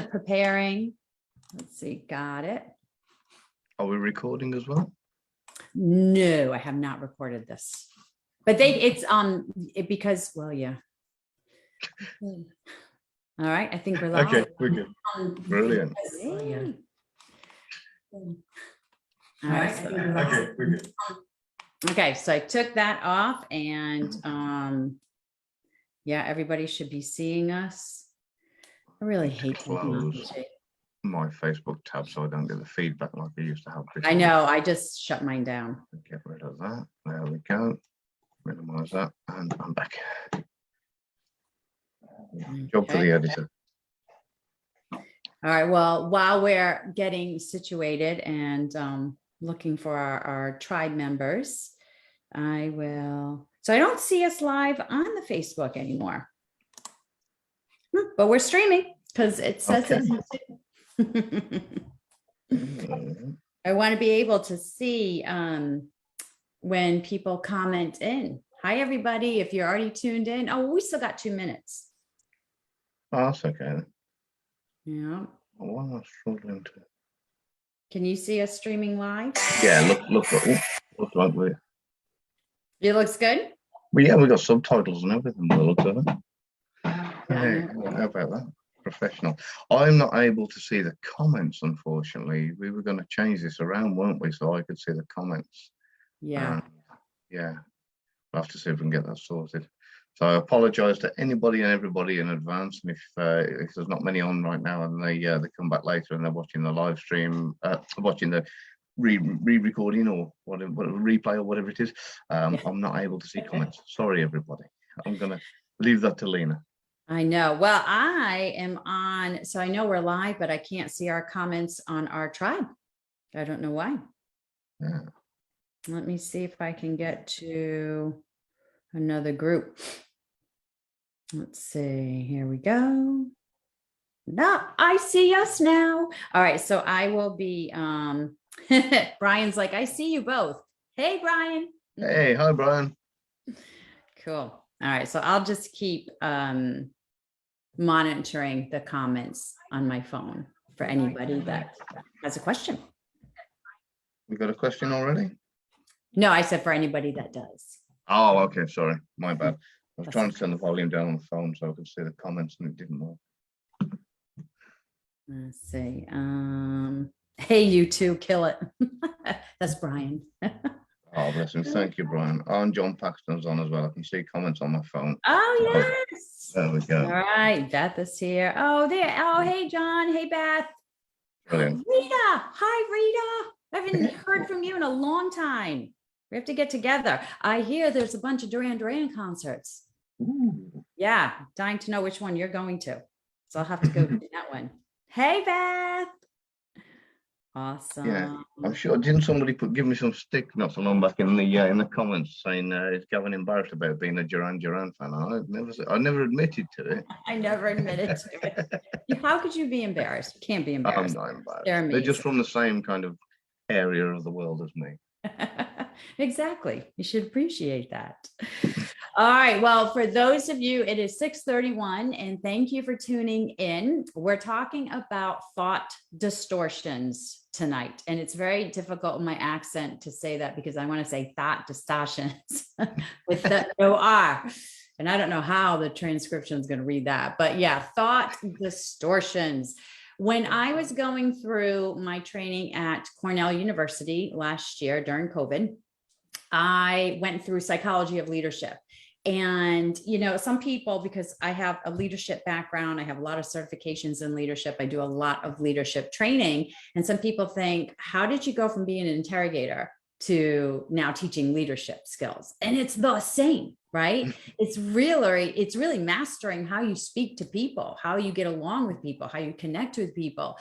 preparing. Let's see. Got it. Are we recording as well? No, I have not recorded this, but because, well, yeah. All right. I think we're live. Okay, we're good. Brilliant. Yeah. All right. Okay, we're good. Okay, so I took that off and yeah, everybody should be seeing us. I really hate close my Facebook tab so I don't get the feedback like I used to have before. I know, I just shut mine down. Get rid of that. There we go. Minimize that and I'm back. Job for the editor. All right, well, while we're getting situated and looking for our tribe members, so I don't see us live on the Facebook anymore, but we're streaming because it says it. I want to be able to see when people comment in. Hi, everybody. If you're already tuned in. Oh, we still got 2 minutes. Oh, that's okay. Yeah. Why am I struggling to? Can you see us streaming live? Yeah, look like we. It looks good. Well, yeah, we got subtitles and everything. By the looks of it. Hey, Yeah. how about that? Professional. I'm not able to see the comments, unfortunately. We were going to change this around, weren't we? So I could see the comments. Yeah. Yeah. We'll have to see if we can get that sorted. So I apologize to anybody and everybody in advance. And if there's not many on right now and they come back later and they're watching the live stream, watching the re-recording or whatever, replay or whatever it is, I'm not able to see comments. Sorry, everybody. I'm going to leave that to Lena. I know. Well, I am on, so I know we're live, but I can't see our comments on our tribe. I don't know why. Yeah. Let me see if I can get to another group. Let's see. Here we go. No, I see us now. All right. So I will be, Brian's like, I see you both. Hey, Brian. Hey, hi, Brian. Cool. All right. So I'll just keep monitoring the comments on my phone for anybody that has a question. We got a question already? No, I said for anybody that does. Oh, okay. Sorry. My bad. I was trying to turn the volume down on the phone so I could see the comments and it didn't work. Let's see. Hey, you two, kill it. That's Brian. Oh, bless him. Thank you, Brian. Oh, and John Paxton's on as well. I can see comments on my phone. Oh, yes. There we go. All right. Beth is here. Oh, there. Oh, hey, John. Hey, Beth. Brilliant. Rita. Hi, Rita. I haven't heard from you in a long time. We have to get together. I hear there's a bunch of Duran Duran concerts. Ooh. Yeah. Dying to know which one you're going to. So I'll have to go to that one. Hey, Beth. Awesome. Yeah, I'm sure. Didn't somebody give me some stick not so long back in the comments saying is Gavin embarrassed about being a Duran Duran fan? I never admitted to it. I never admitted to it. How could you be embarrassed? You can't be embarrassed. I'm not embarrassed. They're just from the same kind of area of the world as me. Exactly. You should appreciate that. All right. Well, for those of you, it is 6:31 and thank you for tuning in. We're talking about thought distortions tonight. And it's very difficult in my accent to say that because I want to say thought distortions with the no R. And I don't know how the transcription is going to read that, but yeah, thought distortions. When I was going through my training at Cornell University last year during COVID, I went through psychology of leadership. And, you know, some people, because I have a leadership background, I have a lot of certifications in leadership, I do a lot of leadership training. And some people think, how did you go from being an interrogator to now teaching leadership skills? And it's the same, right? It's really mastering how you speak to people, how you get along with people, how you connect with people.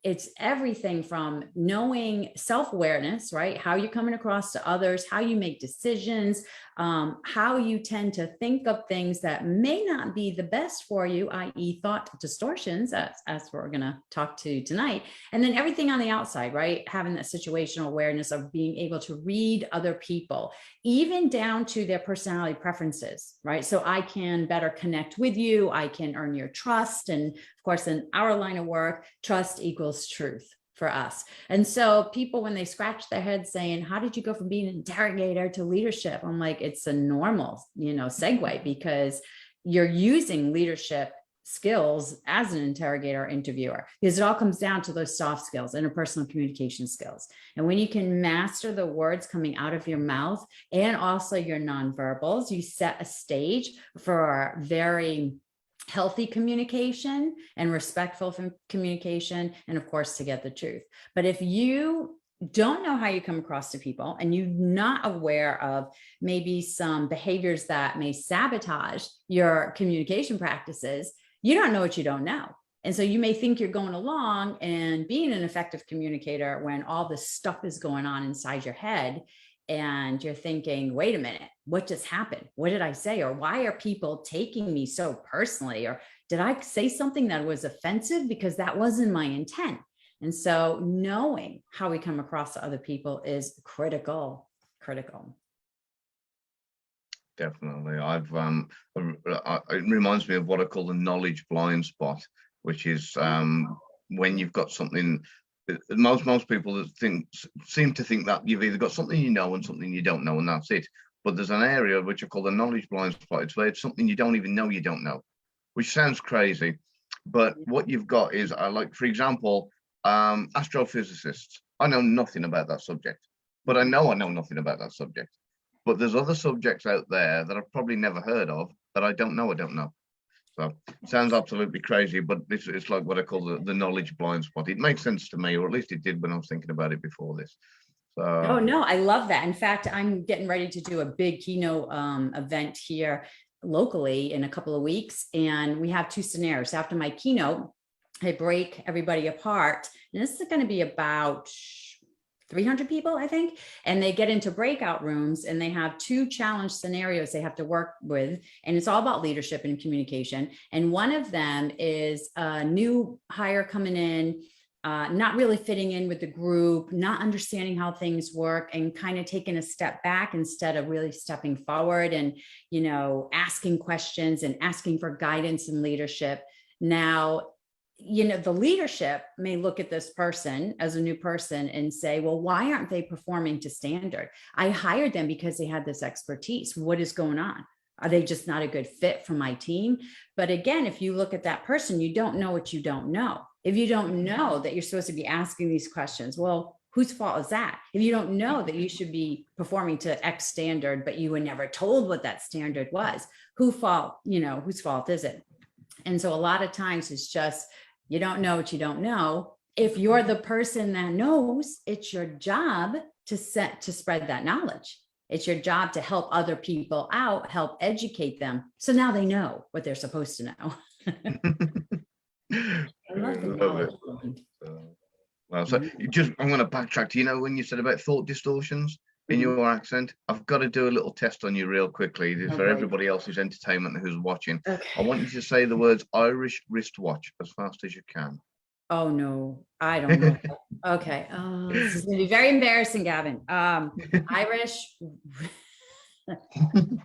It's everything from knowing self-awareness, right? How you're coming across to others, how you make decisions, how you tend to think of things that may not be the best for you, i.e. thought distortions, as we're going to talk to tonight. And then everything on the outside, right? Having that situational awareness of being able to read other people, even down to their personality personality preferences, right? So I can better connect with you. I can earn your trust. And of course, in our line of work, trust equals truth for us. And so people, when they scratch their head saying, how did you go from being an interrogator to leadership? I'm like, it's a normal, segue, because you're using leadership skills as an interrogator or interviewer, because it all comes down to those soft skills, interpersonal communication skills. And when you can master the words coming out of your mouth and also your nonverbals, you set a stage for very healthy communication and respectful communication, and of course, to get the truth. But if you don't know how you come across to people and you're not aware of maybe some behaviors that may sabotage your communication practices, you don't know what you don't know. And so you may think you're going along and being an effective communicator when all this stuff is going on inside your head. And you're thinking, wait a minute, what just happened? What did I say? Or why are people taking me so personally? Or did I say something that was offensive? Because that wasn't my intent. And so knowing how we come across to other people is critical. Definitely. It reminds me of what I call the knowledge blind spot, which is when you've got something. Most people that seem to think that you've either got something you know and something you don't know, and that's it. But there's an area which I call the knowledge blind spot. It's where it's something you don't even know you don't know, which sounds crazy. But what you've got is, like, for example, astrophysicists. I know nothing about that subject, but I know nothing about that subject. But there's other subjects out there that I've probably never heard of that I don't know. So it sounds absolutely crazy, but it's like what I call the knowledge blind spot. It makes sense to me, or at least it did when I was thinking about it before this. So, oh, no, I love that. In fact, I'm getting ready to do a big keynote event here locally in a couple of weeks. And we have two scenarios. After my keynote, I break everybody apart. And this is going to be about 300 people, I think, and they get into breakout rooms and they have two challenge scenarios they have to work with. And it's all about leadership and communication. And one of them is a new hire coming in, not really fitting in with the group, not understanding how things work, and kind of taking a step back instead of really stepping forward and, asking questions and asking for guidance and leadership. Now, the leadership may look at this person as a new person and say, well, why aren't they performing to standard? I hired them because they had this expertise. What is going on? Are they just not a good fit for my team? But again, if you look at that person, you don't know what you don't know. If you don't know that you're supposed to be asking these questions, well, whose fault is that? If you don't know that you should be performing to X standard, but you were never told what that standard was, whose fault is it? And so a lot of times it's just, you don't know what you don't know. If you're the person that knows, it's your job to spread that knowledge. It's your job to help other people out, help educate them. So now they know what they're supposed to know. I love the knowledge. Well, so I'm going to backtrack to, when you said about thought distortions in your accent, I've got to do a little test on you real quickly for everybody else's entertainment who's watching. Okay. I want you to say the words Irish wristwatch as fast as you can. Oh, no, I don't know. Okay. This is going to be very embarrassing, Gavin. Irish.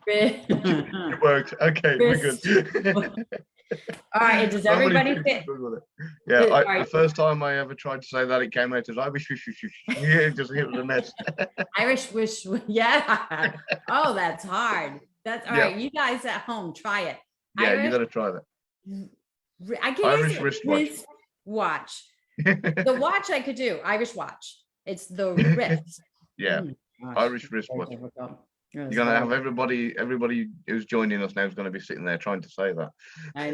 It worked. Okay, we're good. All right. Does everybody fit? Yeah, the first time I ever tried to say that, it came out as Irish. Yeah, just hit with a mess. Irish wish. Yeah. Oh, that's hard. That's all right. You guys at home, try it. Yeah, Irish, you got to try that. I can Irish wristwatch. Watch. The watch I could do. Irish watch. It's the wrist. Yeah. Irish wristwatch. You're going to have everybody who's joining us now is going to be sitting there trying to say that. I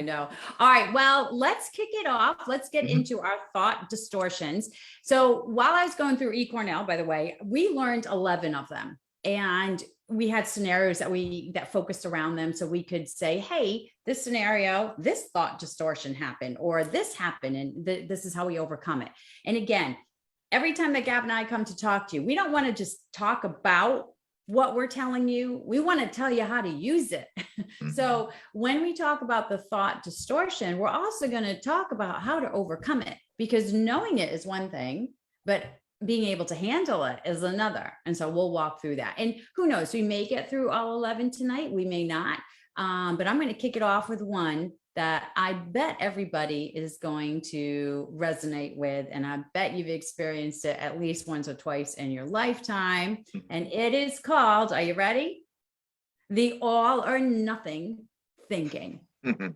know. All right. Well, let's kick it off. Let's get into our thought distortions. So while I was going through eCornell, by the way, we learned 11 of them, and we had scenarios that focused around them. So we could say, hey, this scenario, this thought distortion happened, or this happened, and this is how we overcome it. And again, every time that Gab and I come to talk to you, we don't want to just talk about what we're telling you. We want to tell you how to use it. So when we talk about the thought distortion, we're also going to talk about how to overcome it, because knowing it is one thing, but being able to handle it is another. And so we'll walk through that. And who knows, we may get through all 11 tonight. We may not. But I'm going to kick it off with one that I bet everybody is going to resonate with. And I bet you've experienced it at least once or twice in your lifetime. And it is called, are you ready? The all or nothing thinking,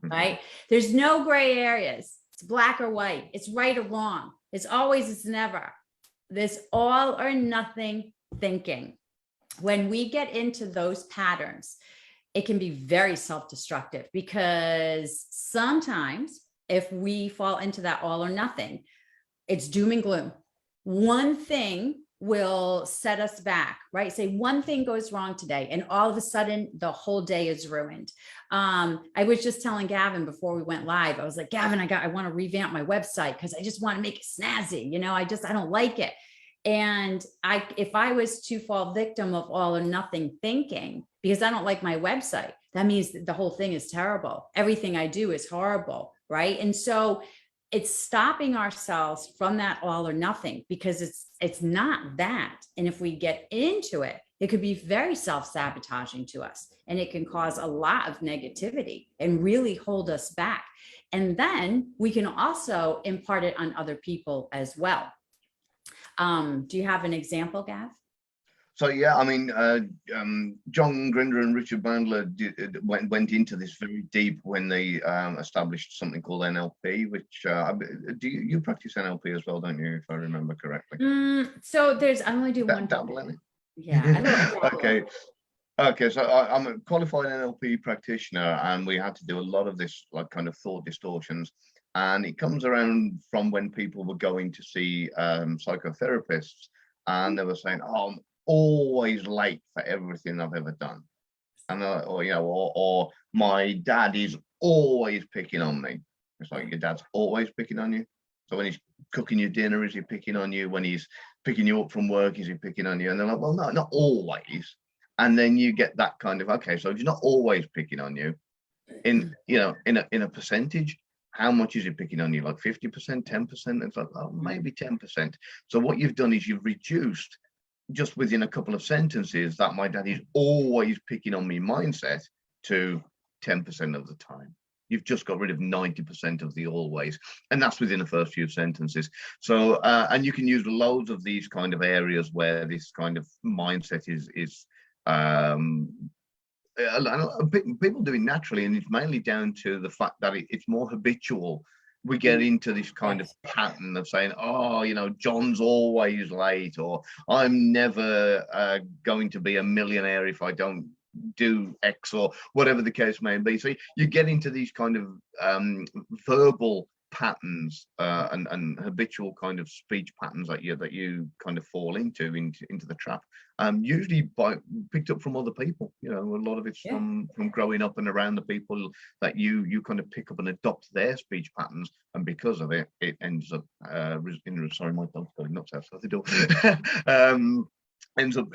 right? There's no gray areas. It's black or white. It's right or wrong. It's always, it's never. This all or nothing thinking. When we get into those patterns, it can be very self-destructive, because sometimes if we fall into that all or nothing, it's doom and gloom. One thing will set us back, right? Say one thing goes wrong today, and all of a sudden the whole day is ruined. I was just telling Gavin before we went live, I was like, Gavin, I want to revamp my website because I just want to make it snazzy. You know, I don't like it. And if I was to fall victim of all or nothing thinking, because I don't like my website, that means that the whole thing is terrible. Everything I do is horrible, right? And so it's stopping ourselves from that all or nothing, because it's not that. And if we get into it, it could be very self-sabotaging to us, and it can cause a lot of negativity and really hold us back. And then we can also impart it on other people as well. Do you have an example, Gav? So yeah, I mean, John Grinder and Richard Bandler went into this very deep when they established something called NLP, which do you practice NLP as well, don't you, if I remember correctly? So I only do one. Dabble in it. Yeah. Okay. So I'm a qualified NLP practitioner, and we had to do a lot of this, like, kind of thought distortions. And it comes around from when people were going to see psychotherapists, and they were saying, "Oh, I'm always late for everything I've ever done," and or my dad is always picking on me. It's like, your dad's always picking on you. So when he's cooking your dinner, is he picking on you? When he's picking you up from work, is he picking on you? And they're like, well, no, not always. And then you get that kind of, okay, so if he's not always picking on you, in a percentage, how much is he picking on you? Like 50%, 10%? It's like, oh, maybe 10%. So what you've done is you've reduced, just within a couple of sentences, that my dad is always picking on me mindset to 10% of the time. You've just got rid of 90% of the always, and that's within the first few sentences. So, and you can use loads of these kind of areas where this kind of mindset is people do it naturally, and it's mainly down to the fact that it's more habitual. We get into this kind of pattern of saying, oh, John's always late, or I'm never going to be a millionaire if I don't do X, or whatever the case may be. So you get into these kind of verbal patterns and habitual kind of speech patterns that you kind of fall into the trap, usually picked up from other people. A lot of it's from growing up and around the people that you kind of pick up and adopt their speech patterns, and because of it ends up sorry, my dog's going nuts outside the door. Ends up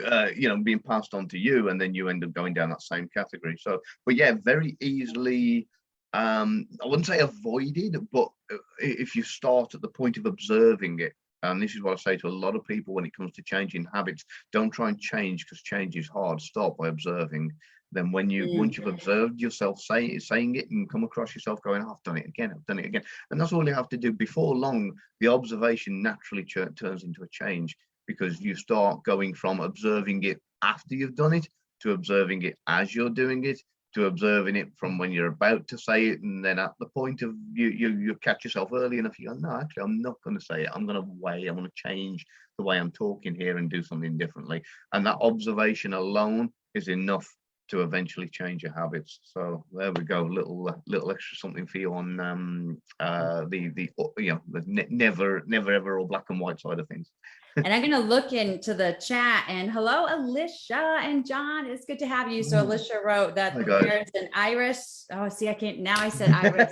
being passed on to you, and then you end up going down that same category. So, but yeah, very easily, I wouldn't say avoided, but if you start at the point of observing it, and this is what I say to a lot of people when it comes to changing habits, don't try and change, because change is hard. Start by observing. Then once you've observed yourself saying it, and come across yourself going, oh, I've done it again, and that's all you have to do. Before long, the observation naturally turns into a change, because you start going from observing it after you've done it, to observing it as you're doing it, to observing it from when you're about to say it, and then at the point of you catch yourself early enough, you go, no, actually, I'm not going to say it. I'm going to change the way I'm talking here and do something differently. And that observation alone is enough to eventually change your habits. So there we go, little extra something for you on the never ever all black and white side of things. And I'm going to look into the chat, and hello, Alicia and John. It's good to have you. So Alicia wrote that there's an iris. Oh, see, I can't. Now I said iris.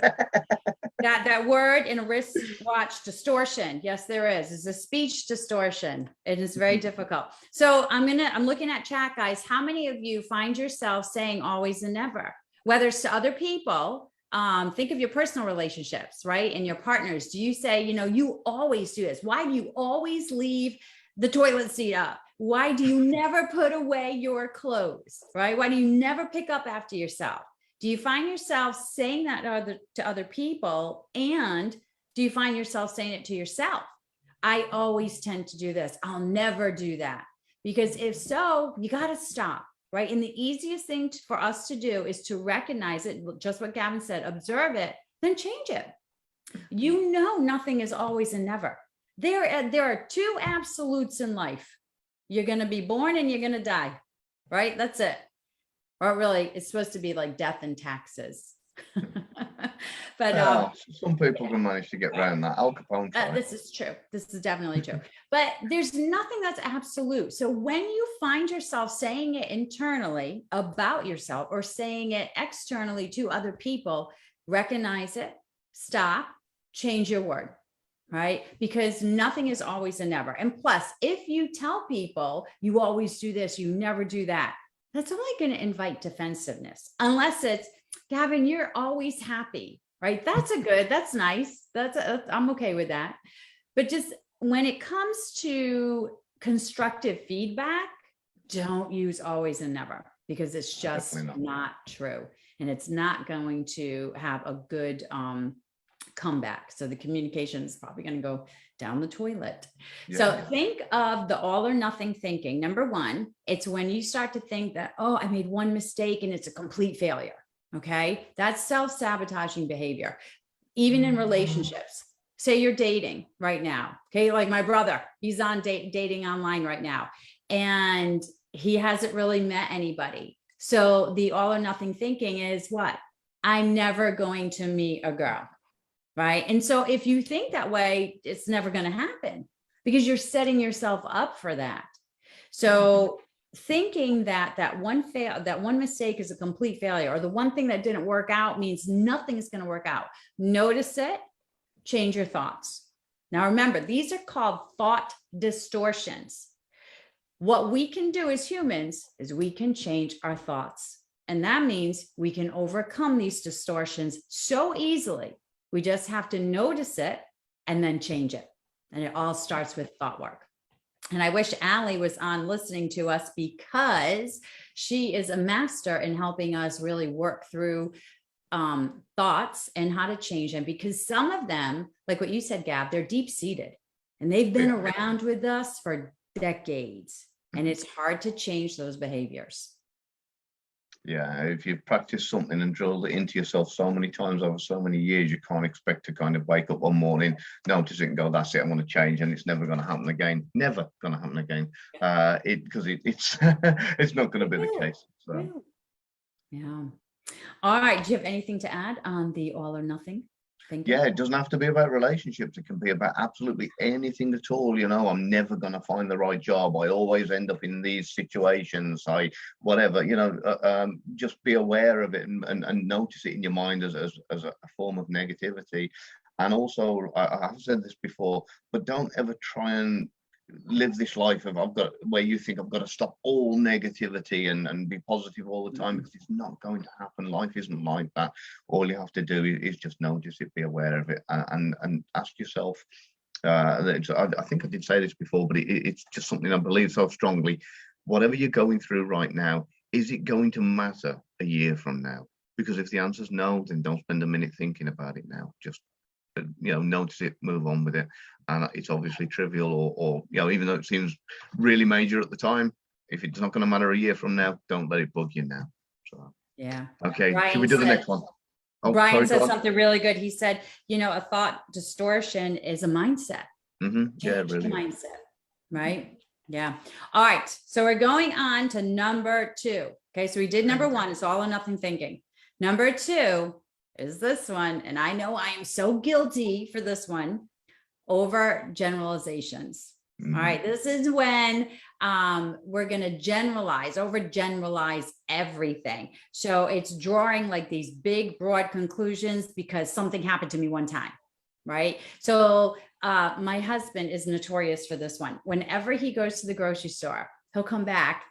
that word in a wristwatch distortion. Yes, there is. It's a speech distortion. It is very difficult. So I'm looking at chat, guys. How many of you find yourself saying always and never, whether it's to other people? Think of your personal relationships, right? And your partners. Do you say, you always do this? Why do you always leave the toilet seat up? Why do you never put away your clothes, right? Why do you never pick up after yourself? Do you find yourself saying that to other people? And do you find yourself saying it to yourself? I always tend to do this. I'll never do that. Because if so, you got to stop, right? And the easiest thing for us to do is to recognize it, just what Gavin said, observe it, then change it. You know, nothing is always a never. There are two absolutes in life. You're going to be born and you're going to die, right? That's it. Or really, it's supposed to be like death and taxes. But some people can manage to get around that. Al Capone tried. this is true. This is definitely true. But there's nothing that's absolute. So when you find yourself saying it internally about yourself or saying it externally to other people, recognize it, stop, change your word. Right? Because nothing is always a never. And plus, if you tell people you always do this, you never do that, that's only going to invite defensiveness. Unless it's, Gavin, you're always happy, right? That's nice. I'm okay with that. But just when it comes to constructive feedback, don't use always and never, because it's just not true. And it's not going to have a good, comeback. So the communication is probably going to go down the toilet. Yeah. So think of the all or nothing thinking. Number one, it's when you start to think that, oh, I made one mistake and it's a complete failure. Okay. That's self-sabotaging behavior, even in relationships. Say you're dating right now. Okay. Like my brother, he's on dating online right now, and he hasn't really met anybody. So the all or nothing thinking is what? I'm never going to meet a girl. Right. And so if you think that way, it's never going to happen because you're setting yourself up for that. So thinking that one mistake is a complete failure, or the one thing that didn't work out means nothing is going to work out. Notice it, change your thoughts. Now, remember, these are called thought distortions. What we can do as humans is we can change our thoughts. And that means we can overcome these distortions so easily. We just have to notice it and then change it. And it all starts with thought work. And I wish Allie was on listening to us, because she is a master in helping us really work through thoughts and how to change them. Because some of them, like what you said, Gab, they're deep-seated and they've been around with us for decades. And it's hard to change those behaviors. Yeah, if you've practiced something and drilled it into yourself so many times over so many years, you can't expect to kind of wake up one morning, notice it and go, that's it, I'm going to change, and it's never going to happen again. Never going to happen again. Because it's it's not going to be the case. So. Yeah. All right. Do you have anything to add on the all or nothing? Yeah, it doesn't have to be about relationships. It can be about absolutely anything at all. You know, I'm never going to find the right job. I always end up in these situations. Whatever, you know, just be aware of it and notice it in your mind as a form of negativity. And also, I've said this before, but don't ever try and live this life of where you think I've got to stop all negativity and be positive all the time, because it's not going to happen. Life isn't like that. All you have to do is just notice it, be aware of it, and ask yourself. I think I did say this before, but it's just something I believe so strongly. Whatever you're going through right now, is it going to matter a year from now? Because if the answer is no, then don't spend a minute thinking about it now. Just notice it, move on with it. And it's obviously trivial, or even though it seems really major at the time, if it's not going to matter a year from now, don't let it bug you now. So yeah. Okay. Should we do the next one? Oh, Brian said something really good. He said, a thought distortion is a mindset. Yeah, really. Mindset, right? Yeah. All right. So we're going on to number 2. Okay. So we did number 1. It's all or nothing thinking. Number 2 is this one. And I know I am so guilty for this one. Over generalizations. All right. This is when we're going to overgeneralize everything. So it's drawing like these big, broad conclusions because something happened to me one time. Right. So my husband is notorious for this one. Whenever he goes to the grocery store, he'll come back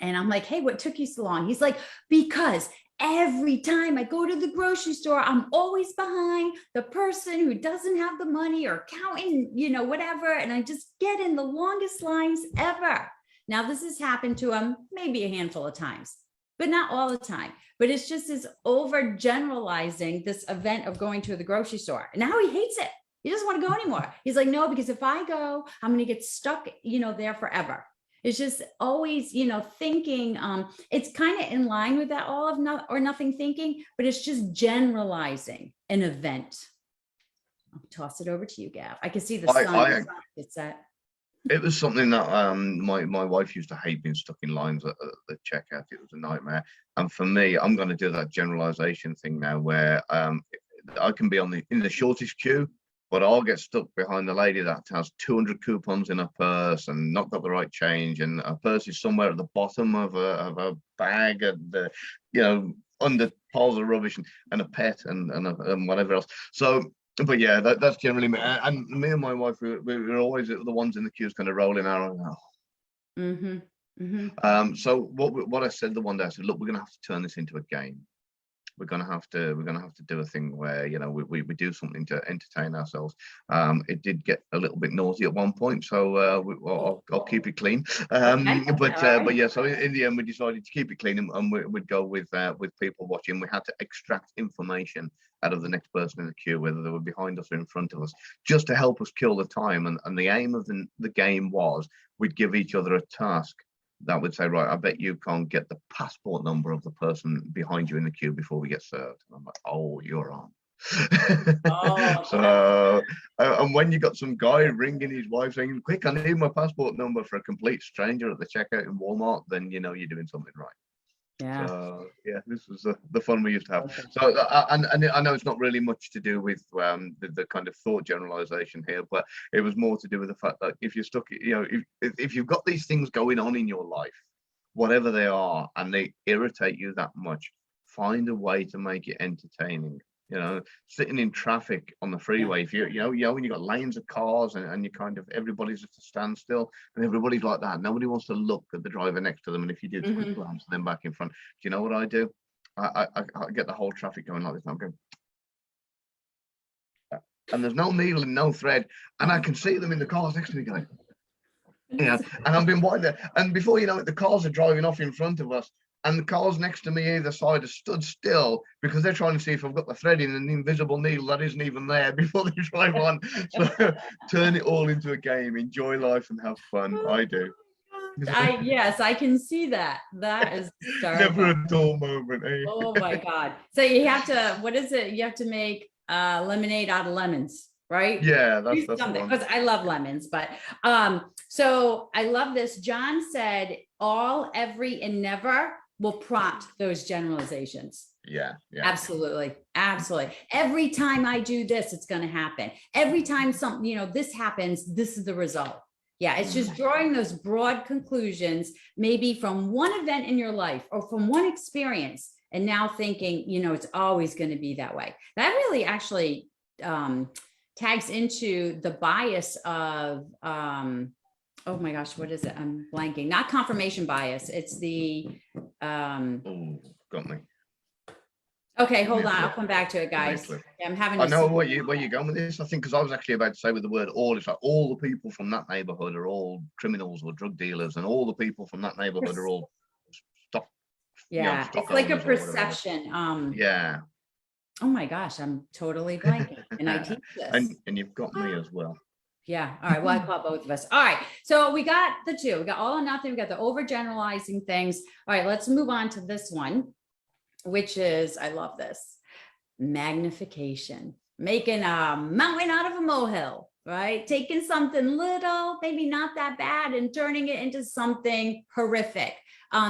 and I'm like, hey, what took you so long? He's like, because every time I go to the grocery store, I'm always behind the person who doesn't have the money or counting, whatever. And I just get in the longest lines ever. Now, this has happened to him maybe a handful of times, but not all the time. But it's just this overgeneralizing this event of going to the grocery store. And now he hates it. He doesn't want to go anymore. He's like, no, because if I go, I'm going to get stuck, there forever. It's just always, thinking, it's kind of in line with that all of or nothing thinking, but it's just generalizing an event. I'll toss it over to you, Gav. I can see the sun. It's that. It was something that my wife used to hate, being stuck in lines at the checkout. It was a nightmare. And for me, I'm going to do that generalization thing now, where I can be in the shortest queue, but I'll get stuck behind the lady that has 200 coupons in her purse and not got the right change, and her purse is somewhere at the bottom of a bag, and under piles of rubbish, and a pet and whatever else. So, but yeah, that's generally me. And me and my wife, we're always the ones in the queues kind of rolling our own. Mm-hmm. Mm-hmm. So what I said the one day, I said, look, we're going to have to turn this into a game. We're gonna have to do a thing where we do something to entertain ourselves. It did get a little bit naughty at one point, so I'll keep it clean. But yeah, so in the end we decided to keep it clean, and we'd go with people watching. We had to extract information out of the next person in the queue, whether they were behind us or in front of us, just to help us kill the time. And the aim of the game was we'd give each other a task that would say, right, I bet you can't get the passport number of the person behind you in the queue before we get served. And I'm like, oh, you're on. Oh, so and when you got some guy ringing his wife saying, quick, I need my passport number, for a complete stranger at the checkout in Walmart, then you're doing something right. Yeah. So yeah, this was the fun we used to have. Okay. So and I know it's not really much to do with the kind of thought generalization here, but it was more to do with the fact that if you're stuck, if you've got these things going on in your life, whatever they are, and they irritate you that much, find a way to make it entertaining. Sitting in traffic on the freeway, if when you got lanes of cars and you kind of, everybody's at a standstill and everybody's like that. Nobody wants to look at the driver next to them. And if you do, just quick glance at them back in front. Do you know what I do? I get the whole traffic going like this. I'm going, and there's no needle and no thread, and I can see them in the cars next to me going, and I've been winding, and before you know it, the cars are driving off in front of us. And the cars next to me either side have stood still because they're trying to see if I've got the thread in an invisible needle that isn't even there before they drive on. So turn it all into a game, enjoy life and have fun. I do. Yes, I can see that. That is never a dull moment. Eh? Oh my God. So you have to, what is it? You have to make lemonade out of lemons, right? Yeah, that's something, because I love lemons. But so I love this. John said all, every, and never will prompt those generalizations. Yeah. Absolutely. Every time I do this, it's going to happen. Every time something, this happens, this is the result. Yeah, it's just drawing those broad conclusions, maybe from one event in your life or from one experience, and now thinking, it's always going to be that way. That really actually tags into the bias of oh my gosh, what is it? I'm blanking. Not confirmation bias. It's the got me. Okay, hold on. I'll come back to it, guys. Yeah, I'm having. I know where you're going with this. I think because I was actually about to say with the word all, it's like all the people from that neighborhood are all criminals or drug dealers, and all the people from that neighborhood are all stock. Yeah, it's like a perception. Yeah. Oh my gosh, I'm totally blanking, and I teach this. And you've got me as well. Yeah. All right. Well, I call both of us. All right. So we got the two. We got all or nothing. We got the overgeneralizing things. All right. Let's move on to this one, which is, I love this, magnification, making a mountain out of a molehill, right? Taking something little, maybe not that bad, and turning it into something horrific.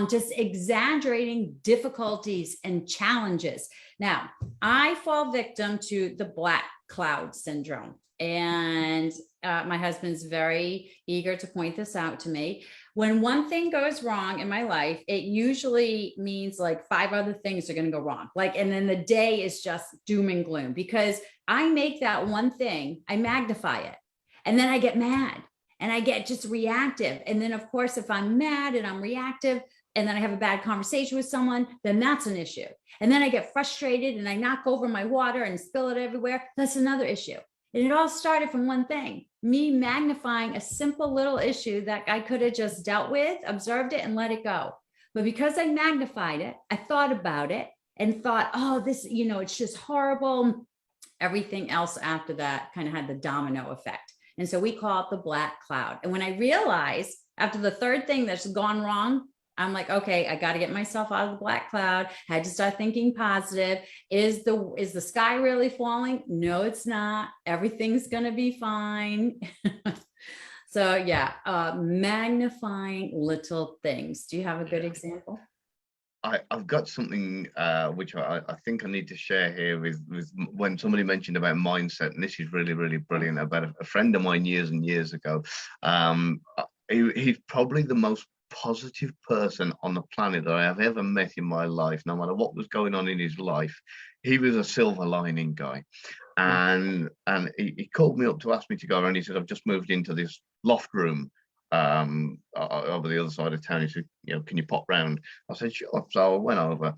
Just exaggerating difficulties and challenges. Now, I fall victim to the black cloud syndrome. And my husband's very eager to point this out to me. When one thing goes wrong in my life, it usually means like 5 other things are going to go wrong. And then the day is just doom and gloom, because I make that one thing, I magnify it, and then I get mad and I get just reactive. And then of course, if I'm mad and I'm reactive, and then I have a bad conversation with someone, then that's an issue. And then I get frustrated and I knock over my water and spill it everywhere. That's another issue. And it all started from one thing, me magnifying a simple little issue that I could have just dealt with, observed it, and let it go. But because I magnified it, I thought about it and thought, oh, this, it's just horrible. Everything else after that kind of had the domino effect. And so we call it the black cloud. And when I realized after the third thing that's gone wrong, I'm like, okay, I got to get myself out of the black cloud. I had to start thinking positive. Is the sky really falling? No, it's not. Everything's going to be fine. So yeah, magnifying little things. Do you have a good example? I've got something which I think I need to share here with when somebody mentioned about mindset, and this is really, really brilliant, about a friend of mine years and years ago. He's probably the most positive person on the planet that I have ever met in my life. No matter what was going on in his life, he was a silver lining guy. And he called me up to ask me to go around. He said, I've just moved into this loft room over the other side of town. He said, can you pop round? I said, sure. So I went over,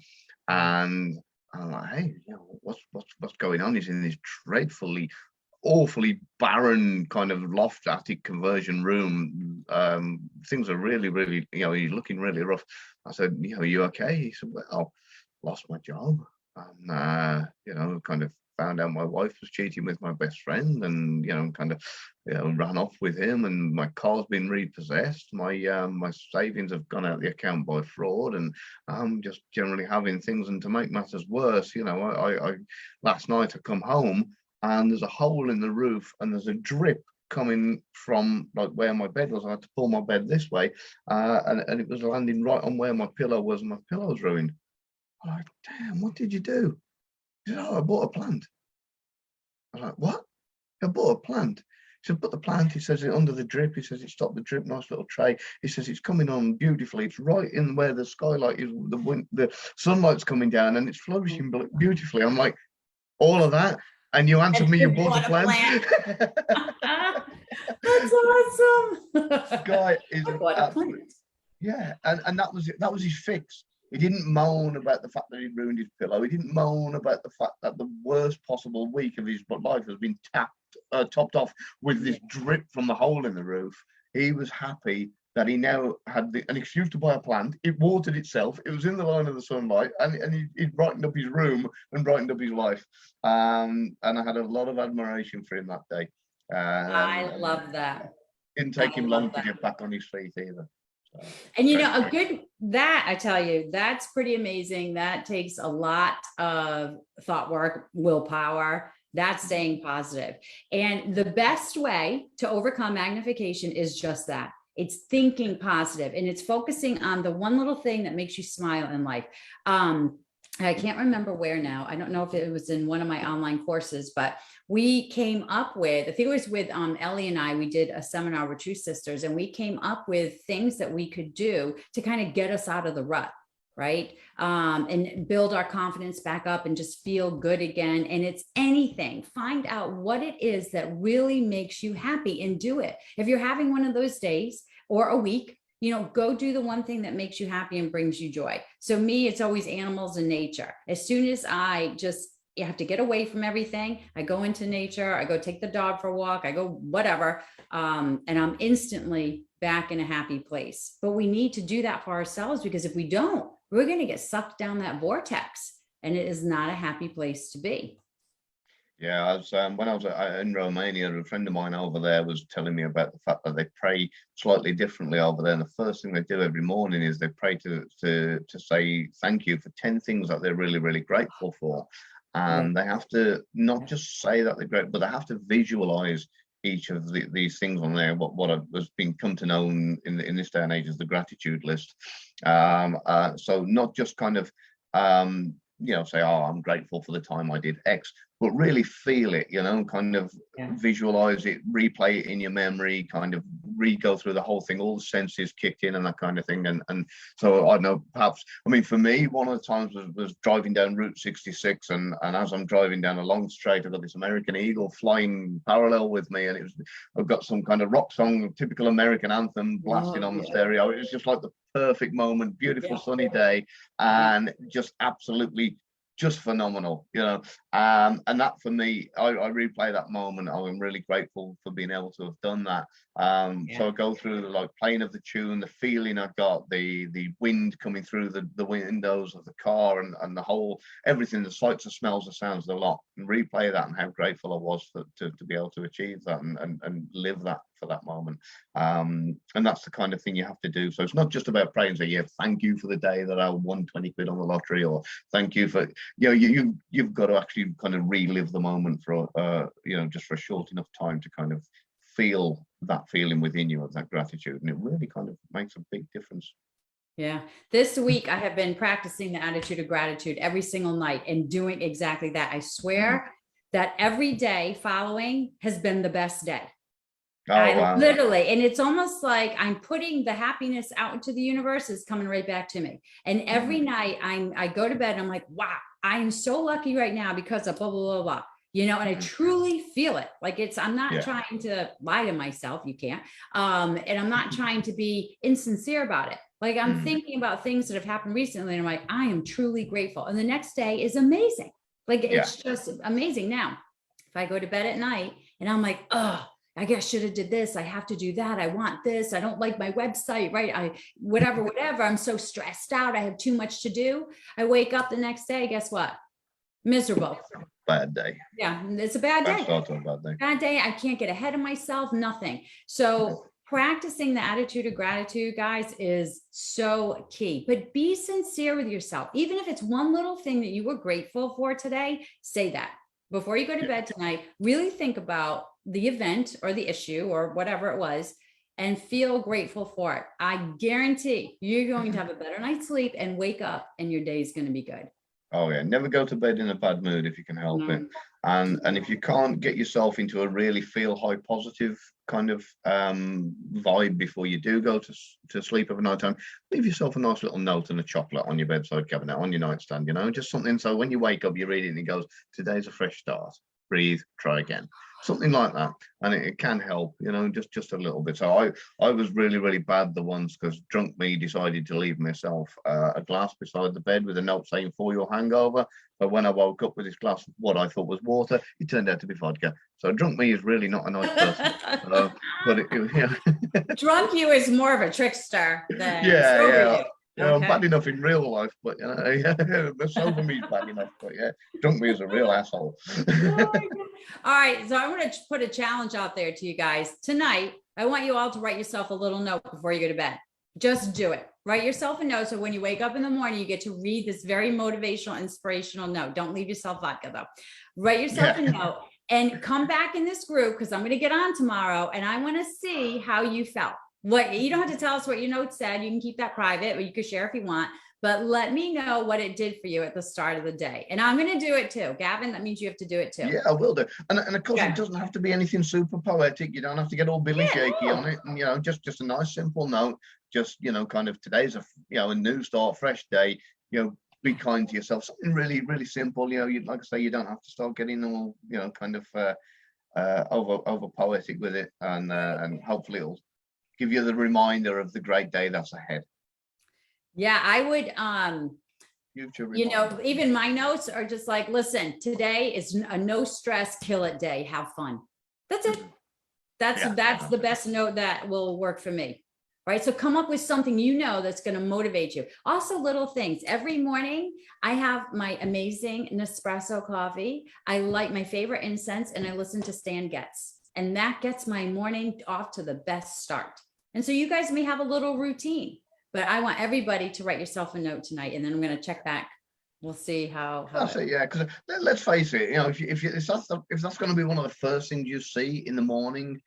and I'm like, hey, what's going on? He's in this dreadfully, awfully barren kind of loft attic conversion room. Things are really, really, he's looking really rough. I said, are you okay? He said, well, lost my job, and kind of found out my wife was cheating with my best friend, and kind of ran off with him, and my car's been repossessed. My savings have gone out the account by fraud, and I'm just generally having things. And to make matters worse, I last night I come home and there's a hole in the roof and there's a drip coming from like where my bed was. I had to pull my bed this way, and it was landing right on where my pillow was, and my pillow's ruined. I'm like, damn, what did you do? He said, oh, I bought a plant. I was like, what? I bought a plant. He said, put the plant, he says, it under the drip. He says, it stopped the drip, nice little tray. He says, it's coming on beautifully. It's right in where the skylight is, the sunlight's coming down, and it's flourishing beautifully. I'm like, all of that? And you answered me, you bought a plant? That's awesome. Guy is a plant. Yeah, and that was his fix. He didn't moan about the fact that he'd ruined his pillow. He didn't moan about the fact that the worst possible week of his life has been topped off with this drip from the hole in the roof. He was happy that he now had an excuse to buy a plant. It watered itself. It was in the line of the sunlight, and he brightened up his room and brightened up his life. And I had a lot of admiration for him that day. I love that. Didn't take him long to get back on his feet either. And I tell you, that's pretty amazing. That takes a lot of thought work, willpower. That's staying positive. And the best way to overcome magnification is just that. It's thinking positive, and it's focusing on the one little thing that makes you smile in life. I can't remember where now. I don't know if it was in one of my online courses, but we came up with, I think it was with Ellie and I, we did a seminar with two sisters, and we came up with things that we could do to kind of get us out of the rut, right? And build our confidence back up and just feel good again. And it's anything. Find out what it is that really makes you happy and do it. If you're having one of those days or a week, go do the one thing that makes you happy and brings you joy. So me, it's always animals and nature. As soon as you have to get away from everything, I go into nature, I go take the dog for a walk, I go whatever, and I'm instantly back in a happy place. But we need to do that for ourselves, because if we don't, we're going to get sucked down that vortex, and it is not a happy place to be. Yeah, when I was in Romania, a friend of mine over there was telling me about the fact that they pray slightly differently over there. And the first thing they do every morning is they pray to say thank you for 10 things that they're really, really grateful for. And they have to not just say that they're grateful, but they have to visualize each of these things on there, what has been come to know in this day and age as the gratitude list. So not just kind of say, oh, I'm grateful for the time I did X, but really feel it, kind of visualize it, replay it in your memory, kind of re-go through the whole thing, all the senses kicked in and that kind of thing. And so I don't know, perhaps, I mean, for me, one of the times was driving down Route 66, and as I'm driving down a long straight, I've got this American Eagle flying parallel with me, and I've got some kind of rock song, typical American anthem blasting on the stereo. It was just like the perfect moment, beautiful sunny day, and just absolutely just phenomenal, and that for me, I replay that moment. I'm really grateful for being able to have done that. So I go through the like playing of the tune, the feeling I got, the wind coming through the windows of the car, and the whole everything, the sights, the smells, the sounds, the lot, and replay that, and how grateful I was to be able to achieve that and live that for that moment. And that's the kind of thing you have to do. So it's not just about praying, say, yeah, thank you for the day that I won 20 quid on the lottery, or thank you for, you've got to actually kind of relive the moment for just for a short enough time to kind of feel that feeling within you of that gratitude, and it really kind of makes a big difference. Yeah. This week I have been practicing the attitude of gratitude every single night and doing exactly that. I swear that every day following has been the best day. Oh, wow. Literally, and it's almost like I'm putting the happiness out into the universe, is coming right back to me. And every night I go to bed and I'm like, wow, I'm so lucky right now because of blah, blah, blah, blah. And I truly feel it. Like I'm not trying to lie to myself. You can't. And I'm not trying to be insincere about it. Like I'm thinking about things that have happened recently, and I'm like, I am truly grateful. And the next day is amazing. Like it's just amazing. Now, if I go to bed at night and I'm like, oh, I guess I should have did this. I have to do that. I want this. I don't like my website, right? Whatever. I'm so stressed out. I have too much to do. I wake up the next day. Guess what? Miserable. Bad day. Yeah. It's a bad day. Bad day. I can't get ahead of myself. Nothing. So practicing the attitude of gratitude, guys, is so key. But be sincere with yourself. Even if it's one little thing that you were grateful for today, say that. Before you go to bed tonight, really think about the event or the issue or whatever it was, and feel grateful for it. I guarantee you're going to have a better night's sleep and wake up and your day is going to be good. Oh yeah, never go to bed in a bad mood if you can help it. And if you can't get yourself into a really feel high positive kind of vibe before you do go to sleep at night time, leave yourself a nice little note and a chocolate on your bedside cabinet, on your nightstand, just something, so when you wake up you read it and it goes, today's a fresh start, breathe, try again, something like that. And it can help, just a little bit. So I was really, really bad the once, because drunk me decided to leave myself a glass beside the bed with a note saying, for your hangover. But when I woke up with this glass of what I thought was water, it turned out to be vodka. So drunk me is really not a nice person. But drunk you is more of a trickster than sober you. Okay. I'm bad enough in real life, but sober me is bad enough. But drunk me is a real asshole. All right, so I'm going to put a challenge out there to you guys tonight. I want you all to write yourself a little note before you go to bed. Just do it. Write yourself a note, so when you wake up in the morning, you get to read this very motivational, inspirational note. Don't leave yourself vodka though. Write yourself a note and come back in this group, because I'm going to get on tomorrow and I want to see how you felt. You don't have to tell us what your note said. You can keep that private, or you can share if you want, but let me know what it did for you at the start of the day. And I'm going to do it too. Gavin, that means you have to do it too. Yeah, I will do. And of course, it doesn't have to be anything super poetic. You don't have to get all Billy shaky on it. And, just a nice, simple note. Just, kind of, today's a new start, fresh day. Be kind to yourself. Something really, really simple. You'd like to say, you don't have to start getting all, kind of over poetic with it. And hopefully it'll give you the reminder of the great day that's ahead. Yeah, I would, even my notes are just like, listen, today is a no stress, kill it day. Have fun. That's it. That's the best note that will work for me. Right. So come up with something, that's going to motivate you. Also, little things. Every morning I have my amazing Nespresso coffee. I light my favorite incense and I listen to Stan Getz, and that gets my morning off to the best start. And so you guys may have a little routine, but I want everybody to write yourself a note tonight, and then I'm going to check back. We'll see how that's it. Yeah, because let's face it, if that's going to be one of the first things you see in the morning,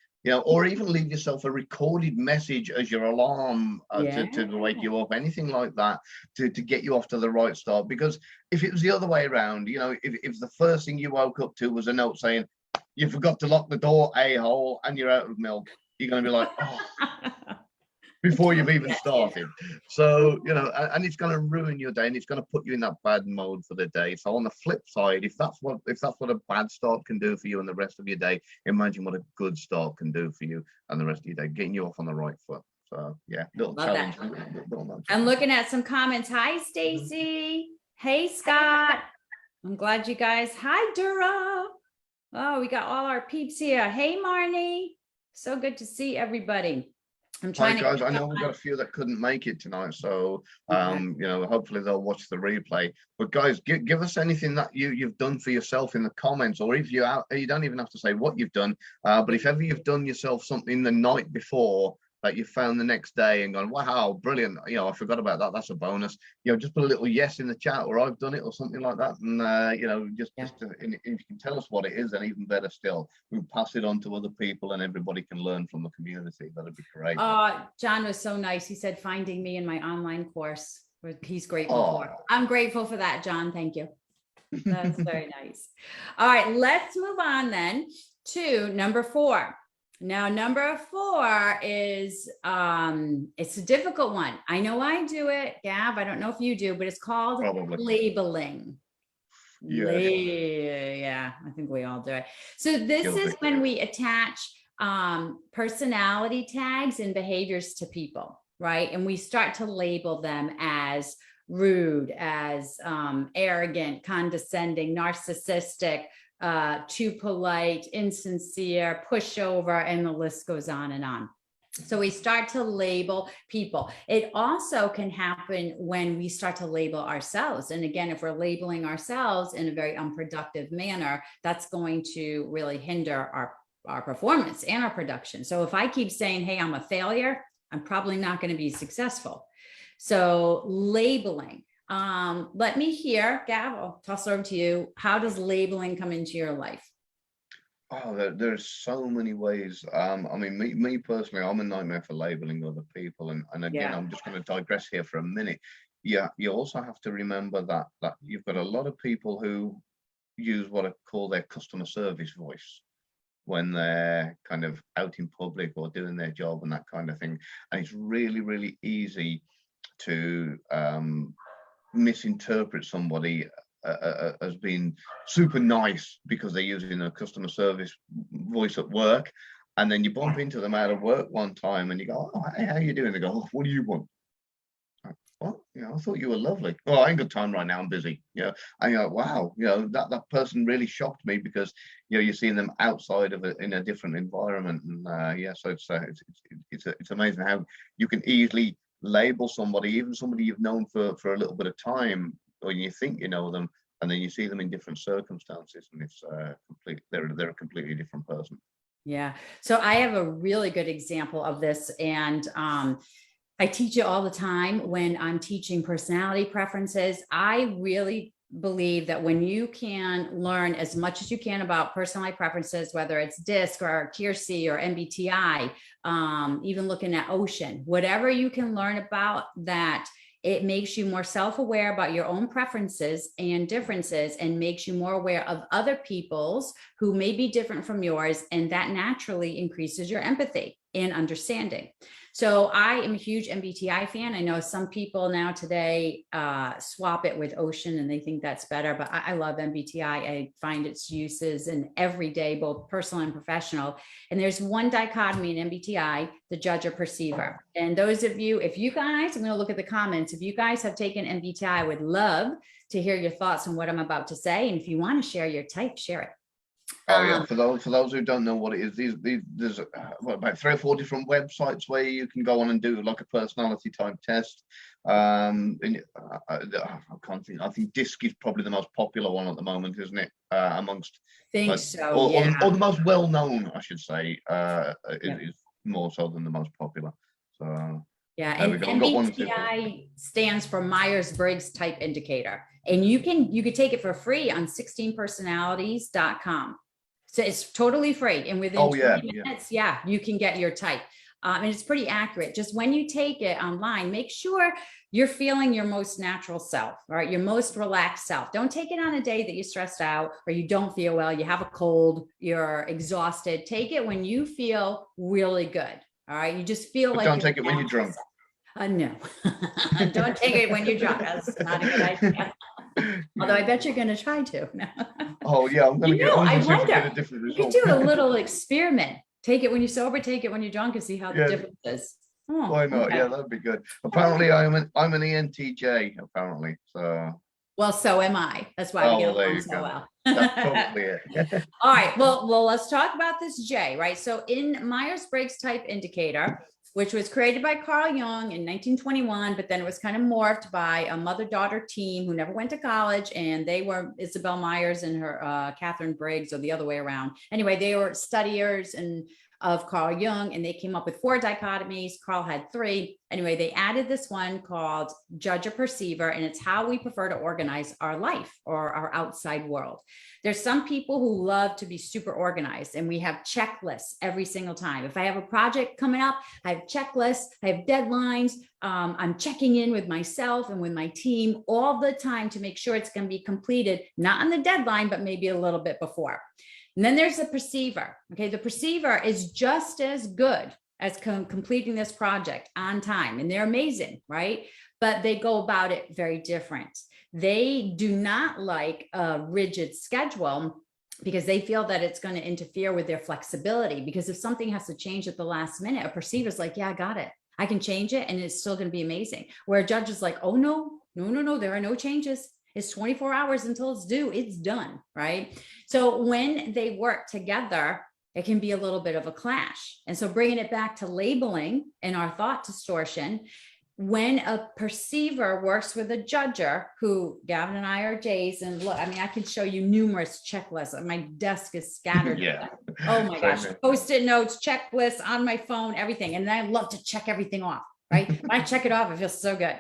or even leave yourself a recorded message as your alarm to wake you up, anything like that, to get you off to the right start. Because if it was the other way around, if the first thing you woke up to was a note saying, you forgot to lock the door, a-hole, and you're out of milk, you're going to be like, oh, before you've even started. So, you know, and it's going to ruin your day, and it's going to put you in that bad mode for the day. So on the flip side, if that's what a bad start can do for you and the rest of your day, imagine what a good start can do for you and the rest of your day, getting you off on the right foot. So yeah, little challenge. I'm looking at some comments. Hi, Stacy. Hey, Scott. I'm glad you guys. Hi, Dura. Oh, we got all our peeps here. Hey, Marnie. So good to see everybody. I'm trying guys, I know we've got a few that couldn't make it tonight, so you know, hopefully they'll watch the replay. But guys, give us anything that you've done for yourself in the comments, or if you don't even have to say what you've done, but if ever you've done yourself something the night before that you found the next day and gone, wow, brilliant, you know, I forgot about that, that's a bonus. You know, just put a little yes in the chat, or I've done it, or something like that. And you know, if you can tell us what it is, then even better still, we'll pass it on to other people and everybody can learn from the community. That'd be great. John was so nice. He said finding me in my online course, he's grateful for. I'm grateful for that, John. Thank you. That's very nice. All right, let's move on then to number 4. Now, number 4 is, it's a difficult one. I know I do it, Gav. I don't know if you do, but it's called labeling. Yeah, I think we all do it. So this is when we attach personality tags and behaviors to people, right? And we start to label them as rude, as arrogant, condescending, narcissistic, too polite, insincere, pushover, and the list goes on and on. So we start to label people. It also can happen when we start to label ourselves. And again, if we're labeling ourselves in a very unproductive manner, that's going to really hinder our performance and our production. So if I keep saying, hey, I'm a failure, I'm probably not going to be successful. So labeling. Let me hear, Gav, I'll toss over to you. How does labeling come into your life? Oh, there's so many ways. I mean, me personally, I'm a nightmare for labeling other people. And again, I'm just going to digress here for a minute. Yeah, you also have to remember that you've got a lot of people who use what I call their customer service voice when they're kind of out in public or doing their job and that kind of thing. And it's really, really easy to misinterpret somebody as being super nice because they're using a customer service voice at work, and then you bump into them out of work one time and you go, oh, hey, how you doing? They go, oh, what do you want? What? You know, I thought you were lovely. Oh, I ain't got time right now, I'm busy. You know, and you're like, wow, you know, that person really shocked me because, you know, you're seeing them outside of it in a different environment. And yeah, so it's amazing how you can easily label somebody, even somebody you've known for a little bit of time, or you think you know them, and then you see them in different circumstances, and it's they're a completely different person. Yeah. So I have a really good example of this, and I teach it all the time when I'm teaching personality preferences. I really believe that when you can learn as much as you can about personality preferences, whether it's DISC or Keirsey or MBTI, even looking at Ocean, whatever you can learn about that, it makes you more self-aware about your own preferences and differences, and makes you more aware of other people's who may be different from yours. And that naturally increases your empathy and understanding. So I am a huge MBTI fan. I know some people now today swap it with Ocean and they think that's better, but I love MBTI. I find its uses in every day, both personal and professional. And there's one dichotomy in MBTI, the judge or perceiver. And those of you, if you guys, I'm going to look at the comments. If you guys have taken MBTI, I would love to hear your thoughts on what I'm about to say. And if you want to share your type, share it. Oh yeah, for those who don't know what it is, there's about 3 or 4 different websites where you can go on and do like a personality type test. And I can't think. I think DISC is probably the most popular one at the moment, isn't it? Amongst or the most well known, I should say. Is more so than the most popular. So yeah, and MBTI stands for Myers-Briggs Type Indicator, and you could take it for free on 16personalities.com. So it's totally free, and within 20 minutes, you can get your type. And it's pretty accurate. Just when you take it online, make sure you're feeling your most natural self, right? Your most relaxed self. Don't take it on a day that you're stressed out or you don't feel well, you have a cold, you're exhausted. Take it when you feel really good. All right. You just feel But like don't take it when you're drunk. No, don't take it when you're drunk. That's not a good idea. Although I bet you're going to try to. Oh yeah, I'm going to I see if I get wonder. a different You could result. do a little experiment. Take it when you're sober, take it when you're drunk, and see how the Yeah. difference is. Oh, Why not? okay. Yeah, that'd be good. Apparently, I'm an ENTJ. Apparently, so. Well, so am I. That's why we get Oh, there along you so go. well. That's probably it. All right. Well, let's talk about this J, right? So in Myers-Briggs type indicator, which was created by Carl Jung in 1921, but then it was kind of morphed by a mother-daughter team who never went to college, and they were Isabel Myers and her Catherine Briggs, or the other way around. Anyway, they were studiers and of Carl Jung, and they came up with 4 dichotomies. Carl had 3. Anyway, they added this one called judge or perceiver, and it's how we prefer to organize our life or our outside world. There's some people who love to be super organized, and we have checklists every single time. If I have a project coming up, I have checklists, I have deadlines. I'm checking in with myself and with my team all the time to make sure it's going to be completed, not on the deadline, but maybe a little bit before. And then there's the perceiver. Okay, the perceiver is just as good as completing this project on time, and they're amazing, right? But they go about it very different. They do not like a rigid schedule because they feel that it's going to interfere with their flexibility. Because if something has to change at the last minute, a perceiver is like, yeah, I got it. I can change it and it's still going to be amazing. Where a judge is like, oh, no, there are no changes. It's 24 hours until it's due. It's done, right? So when they work together, it can be a little bit of a clash. And so bringing it back to labeling and our thought distortion, when a perceiver works with a judger, who Gavin and I are J's, and look, I mean, I can show you numerous checklists. My desk is scattered. Yeah. Oh my gosh, Post-it notes, checklists on my phone, everything. And I love to check everything off, right? When I check it off, it feels so good.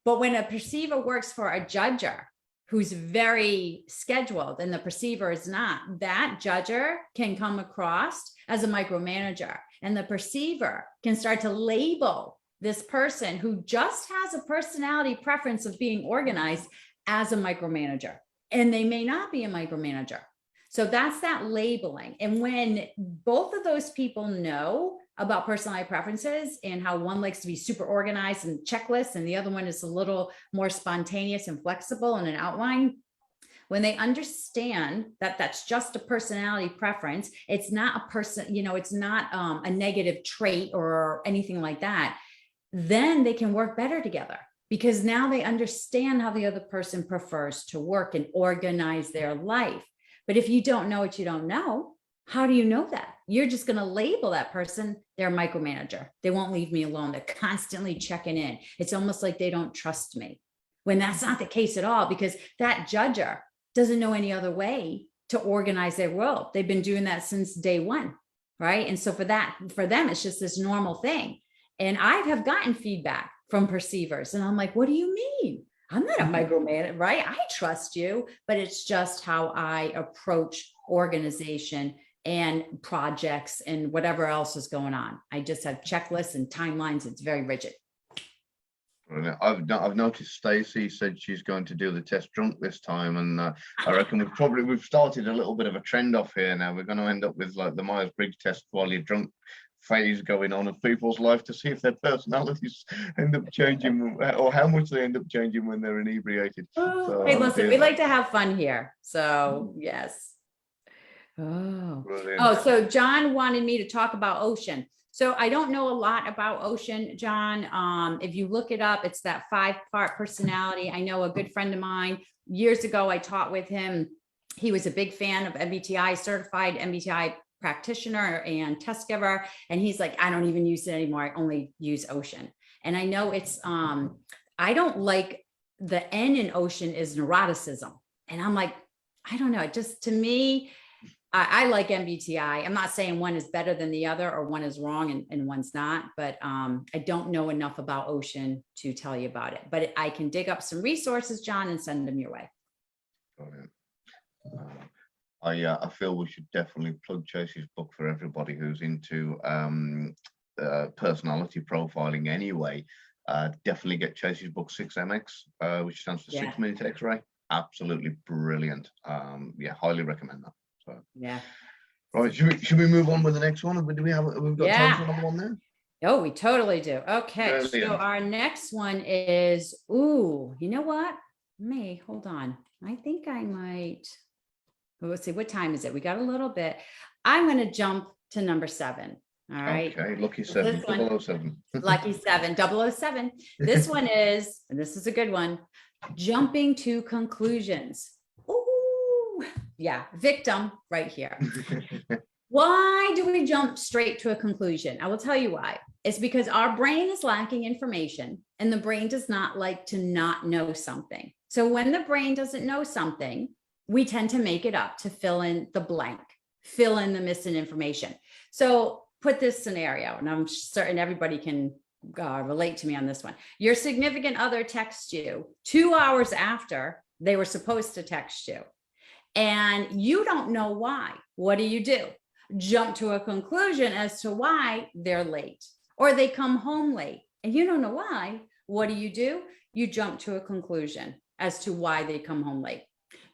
But when a perceiver works for a judger who's very scheduled and the perceiver is not, that judger can come across as a micromanager, and the perceiver can start to label this person who just has a personality preference of being organized as a micromanager, and they may not be a micromanager. So that's that labeling. And when both of those people know about personality preferences and how one likes to be super organized and checklists, and the other one is a little more spontaneous and flexible and an outline, when they understand that that's just a personality preference, it's not a person, it's not a negative trait or anything like that, then they can work better together, because now they understand how the other person prefers to work and organize their life. But if you don't know what you don't know, how do you know that? You're just going to label that person, they're a micromanager. They won't leave me alone. They're constantly checking in. It's almost like they don't trust me, when that's not the case at all, because that judger doesn't know any other way to organize their world. They've been doing that since day one, right? And so for them, it's just this normal thing. And I have gotten feedback from perceivers, and I'm like, what do you mean? I'm not a micromanager, right? I trust you, but it's just how I approach organization and projects and whatever else is going on. I just have checklists and timelines. It's very rigid. I've noticed Stacey said she's going to do the test drunk this time, and I reckon we've started a little bit of a trend off here now. We're going to end up with like the Myers-Briggs test while you're drunk phase going on of people's life, to see if their personalities end up changing or how much they end up changing when they're inebriated. So, hey, listen, we like to have fun here. So yes. So John wanted me to talk about ocean. So I don't know a lot about ocean, John. If you look it up, it's that 5-part personality. I know a good friend of mine, years ago, I taught with him. He was a big fan of MBTI, certified MBTI practitioner and test giver. And he's like, I don't even use it anymore. I only use ocean. And I know it's, I don't like the N in ocean is neuroticism. And I'm like, I don't know. It just, to me, I like MBTI. I'm not saying one is better than the other or one is wrong and one's not, but I don't know enough about ocean to tell you about it. But I can dig up some resources, John, and send them your way. I feel we should definitely plug Chasey's book for everybody who's into personality profiling anyway. Definitely get Chase's book 6MX, which stands for Yeah. 6 minute X-ray. Absolutely brilliant. Yeah, highly recommend that. So, Yeah. right, should we move on with the next one? We've got time for Yeah. another one there? Oh, we totally do. Okay. So Brilliant. our next one is, ooh, you know what? Hold on. I think I might, let's see, what time is it? We got a little bit. I'm going to jump to number 7. All right. Okay, lucky This 7, one- 007. Lucky 7, 007. This one is, and this is a good one, jumping to conclusions. Ooh, yeah, victim right here. Why do we jump straight to a conclusion? I will tell you why. It's because our brain is lacking information and the brain does not like to not know something. So when the brain doesn't know something, we tend to make it up to fill in the blank, fill in the missing information. So put this scenario, and I'm certain everybody can relate to me on this one. Your significant other texts you 2 hours after they were supposed to text you, and you don't know why. What do? Jump to a conclusion as to why they're late, or they come home late and you don't know why. What do? You jump to a conclusion as to why they come home late.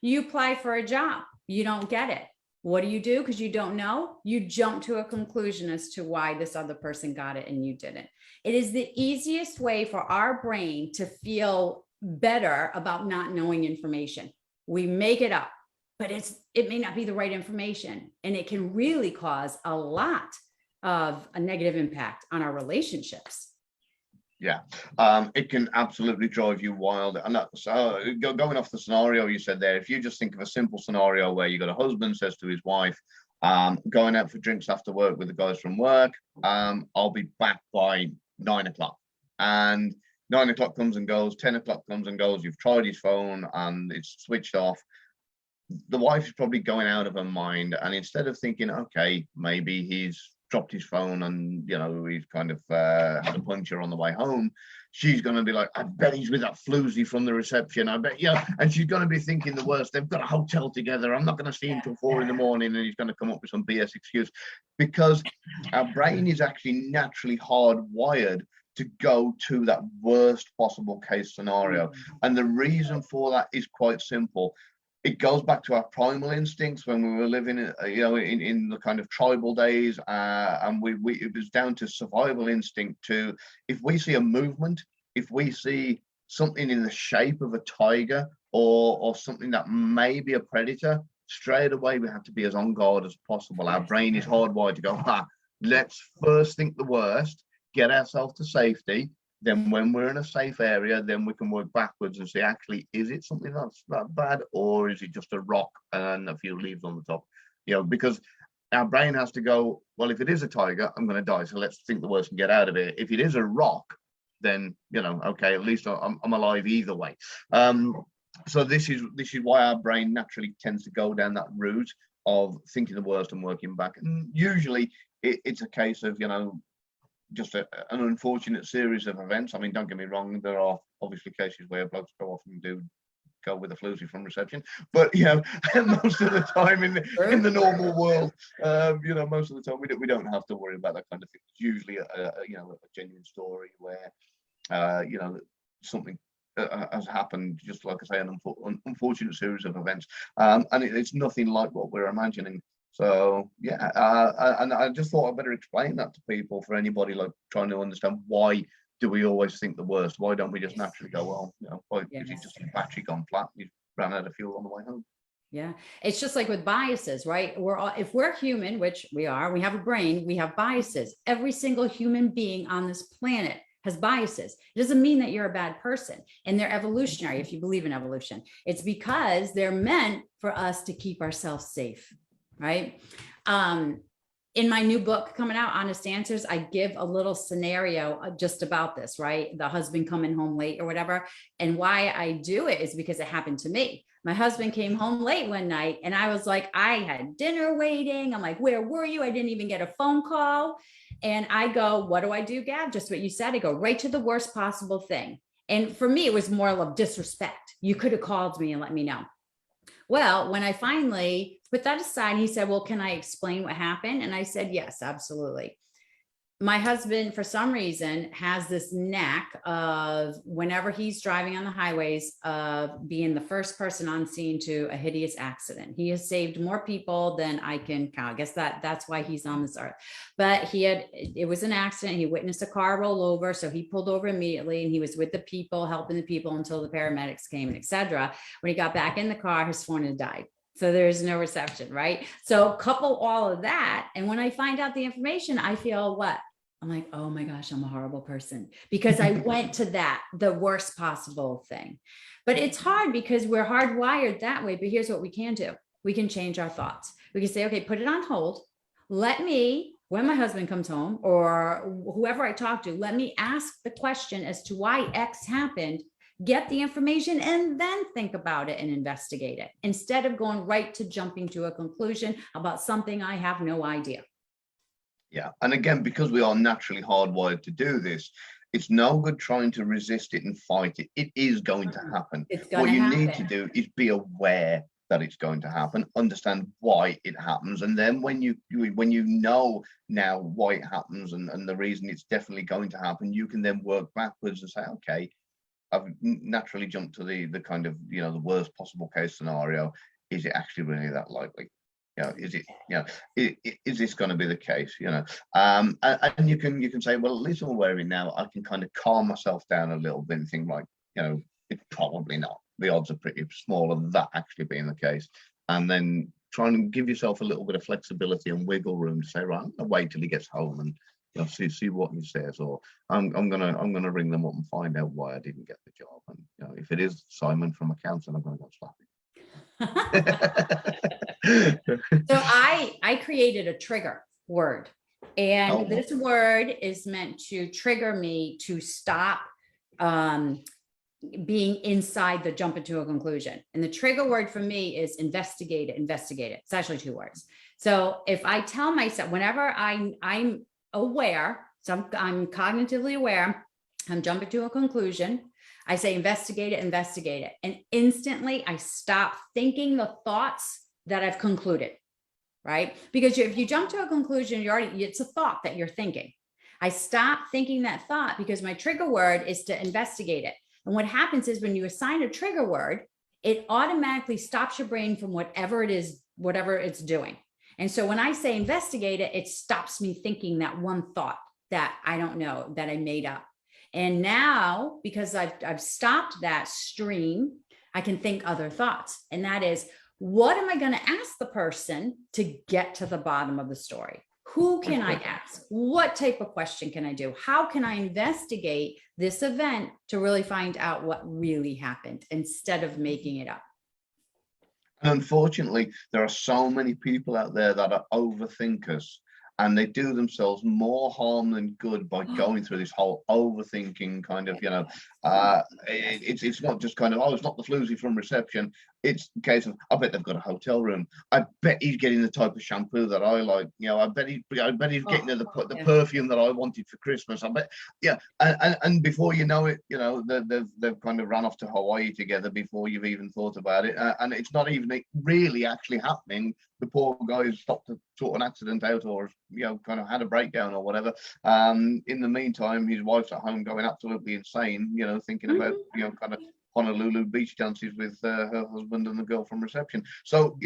You apply for a job, you don't get it. What do? Because you don't know, you jump to a conclusion as to why this other person got it and you didn't. It is the easiest way for our brain to feel better about not knowing information. We make it up, but it may not be the right information, and it can really cause a lot of a negative impact on our relationships. Yeah, it can absolutely drive you wild. And so going off the scenario you said there, if you just think of a simple scenario where you got a husband says to his wife, going out for drinks after work with the guys from work, I'll be back by 9 o'clock. And 9 o'clock comes and goes, 10 o'clock comes and goes, you've tried his phone and it's switched off. The wife is probably going out of her mind, and instead of thinking, okay, maybe he's dropped his phone and he's kind of had a puncture on the way home, she's going to be like, I bet he's with that floozy from the reception, I bet, and she's going to be thinking the worst. They've got a hotel together, I'm not going to see him till 4 in the morning, and he's going to come up with some BS excuse, because our brain is actually naturally hardwired to go to that worst possible case scenario. And the reason for that is quite simple. It goes back to our primal instincts when we were living, in the kind of tribal days, and it was down to survival instinct. To if we see a movement, if we see something in the shape of a tiger or something that may be a predator, straight away we have to be as on guard as possible. Our brain is hardwired to go, let's first think the worst, get ourselves to safety. Then when we're in a safe area, then we can work backwards and say, actually, is it something that's that bad, or is it just a rock and a few leaves on the top? Because our brain has to go, well, if it is a tiger, I'm going to die. So let's think the worst and get out of it. If it is a rock, then, okay, at least I'm alive either way. So this is why our brain naturally tends to go down that route of thinking the worst and working back. And usually it's a case of, just an unfortunate series of events. I mean, don't get me wrong, there are obviously cases where blokes go off and do go with a floozy from reception, but most of the time in the normal world, most of the time we don't have to worry about that kind of thing. It's usually a genuine story where something has happened, just like I say, an unfortunate series of events, and it's nothing like what we're imagining. So and I just thought I'd better explain that to people, for anybody like trying to understand, why do we always think the worst? Why don't we just naturally go, well, why is it just your battery gone flat? You ran out of fuel on the way home. Yeah, it's just like with biases, right? If we're human, which we are, we have a brain, we have biases. Every single human being on this planet has biases. It doesn't mean that you're a bad person, and they're evolutionary. If you believe in evolution, it's because they're meant for us to keep ourselves safe. Right. In my new book coming out, Honest Answers, I give a little scenario just about this, right? The husband coming home late or whatever. And why I do it is because it happened to me. My husband came home late one night and I was like, I had dinner waiting. I'm like, where were you? I didn't even get a phone call. And I go, what do, Gab? Just what you said. I go right to the worst possible thing. And for me, it was more of disrespect. You could have called me and let me know. Well, when I finally put that aside, he said, well, can I explain what happened? And I said, yes, absolutely. my husband, for some reason, has this knack of whenever he's driving on the highways of being the first person on scene to a hideous accident. He has saved more people than I can count. I guess that's why he's on this earth. But it was an accident. He witnessed a car roll over. So he pulled over immediately and he was with the people, helping the people until the paramedics came and etc. When he got back in the car, his phone had died. So there's no reception, right? So couple all of that. And when I find out the information, I feel what? I'm like, oh my gosh, I'm a horrible person because I went to the worst possible thing. But it's hard because we're hardwired that way. But here's what we can do. We can change our thoughts. We can say, okay, put it on hold. Let me, when my husband comes home or whoever I talk to, let me ask the question as to why X happened, get the information, and then think about it and investigate it instead of going right to jumping to a conclusion about something I have no idea. Yeah. And again, because we are naturally hardwired to do this, it's no good trying to resist it and fight it. It is going to happen. What you need to do is be aware that it's going to happen, understand why it happens. And then when you know now why it happens and the reason it's definitely going to happen, you can then work backwards and say, okay, I've naturally jumped to the kind of, the worst possible case scenario. Is it actually really that likely? Is it, is this going to be the case? And you can say, well, at least I'm aware of it now. I can kind of calm myself down a little bit and think like, it's probably not. The odds are pretty small of that actually being the case. And then try and give yourself a little bit of flexibility and wiggle room to say, right, I'm gonna wait till he gets home and see what he says, or I'm gonna ring them up and find out why I didn't get the job. And if it is Simon from accounting, I'm gonna go slap him. So I created a trigger word, and this word is meant to trigger me to stop being inside the jump into a conclusion. And the trigger word for me is investigate it. It's actually 2 words. So if I tell myself, whenever I'm aware, so I'm cognitively aware, I'm jumping to a conclusion, I say investigate it. And instantly I stop thinking the thoughts that I've concluded, right? Because if you jump to a conclusion, it's a thought that you're thinking. I stop thinking that thought because my trigger word is to investigate it. And what happens is when you assign a trigger word, it automatically stops your brain from whatever it's doing. And so when I say investigate it, it stops me thinking that one thought that I don't know, that I made up. And now, because I've stopped that stream, I can think other thoughts. And that is, what am I going to ask the person to get to the bottom of the story? Who can I ask? What type of question can I do? How can I investigate this event to really find out what really happened instead of making it up? Unfortunately, there are so many people out there that are overthinkers, and they do themselves more harm than good by going through this whole overthinking kind of, it's not just kind of, it's not the floozy from reception. It's a case of, I bet they've got a hotel room. I bet he's getting the type of shampoo that I like. I bet he's getting the perfume that I wanted for Christmas. I bet, and before you know it, they've kind of run off to Hawaii together before you've even thought about it, and it's not even really actually happening. The poor guy stopped to sort an accident out, or kind of had a breakdown or whatever. In the meantime, his wife's at home going absolutely insane, thinking about kind of Honolulu beach dances with her husband and the girl from reception. So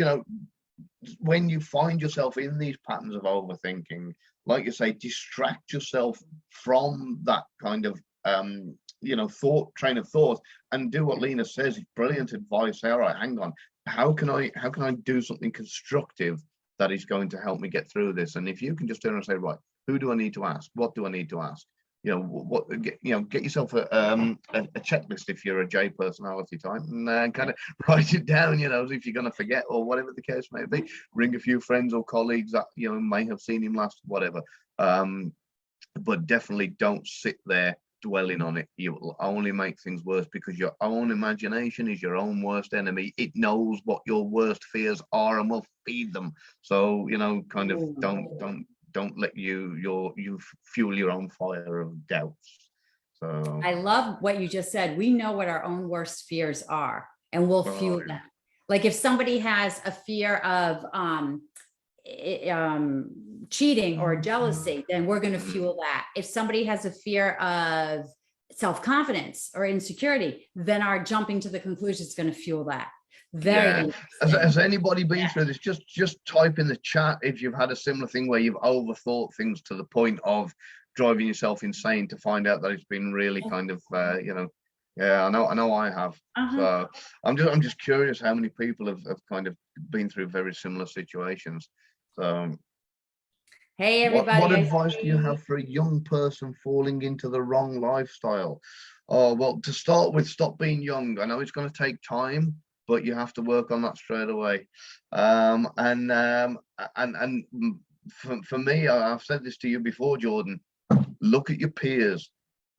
when you find yourself in these patterns of overthinking, like you say, distract yourself from that kind of train of thought, and do what Lena says. It's brilliant advice. Say, all right, hang on, how can I do something constructive that is going to help me get through this? And if you can just turn and say, right, who do I need to ask? What do I need to ask? Get yourself a checklist if you're a J personality type, and kind of write it down. If you're going to forget or whatever the case may be, ring a few friends or colleagues that may have seen him last, whatever. But definitely don't sit there dwelling on it. You will only make things worse, because your own imagination is your own worst enemy. It knows what your worst fears are and will feed them. So kind of don't let you fuel your own fire of doubts. So I love what you just said. We know what our own worst fears are, and we'll fuel them. Like if somebody has a fear of cheating or jealousy, then we're going to fuel that. If somebody has a fear of self-confidence or insecurity, then our jumping to the conclusion is going to fuel that. Very Has anybody been through this? Just type in the chat if you've had a similar thing where you've overthought things to the point of driving yourself insane to find out that it's been really kind of yeah, I know I have. So I'm just curious how many people have kind of been through very similar situations. So hey everybody, what advice do you have for a young person falling into the wrong lifestyle? Oh, well, to start with, stop being young. I know it's going to take time, but you have to work on that straight away. And for me, I've said this to you before, Jordan, look at your peers.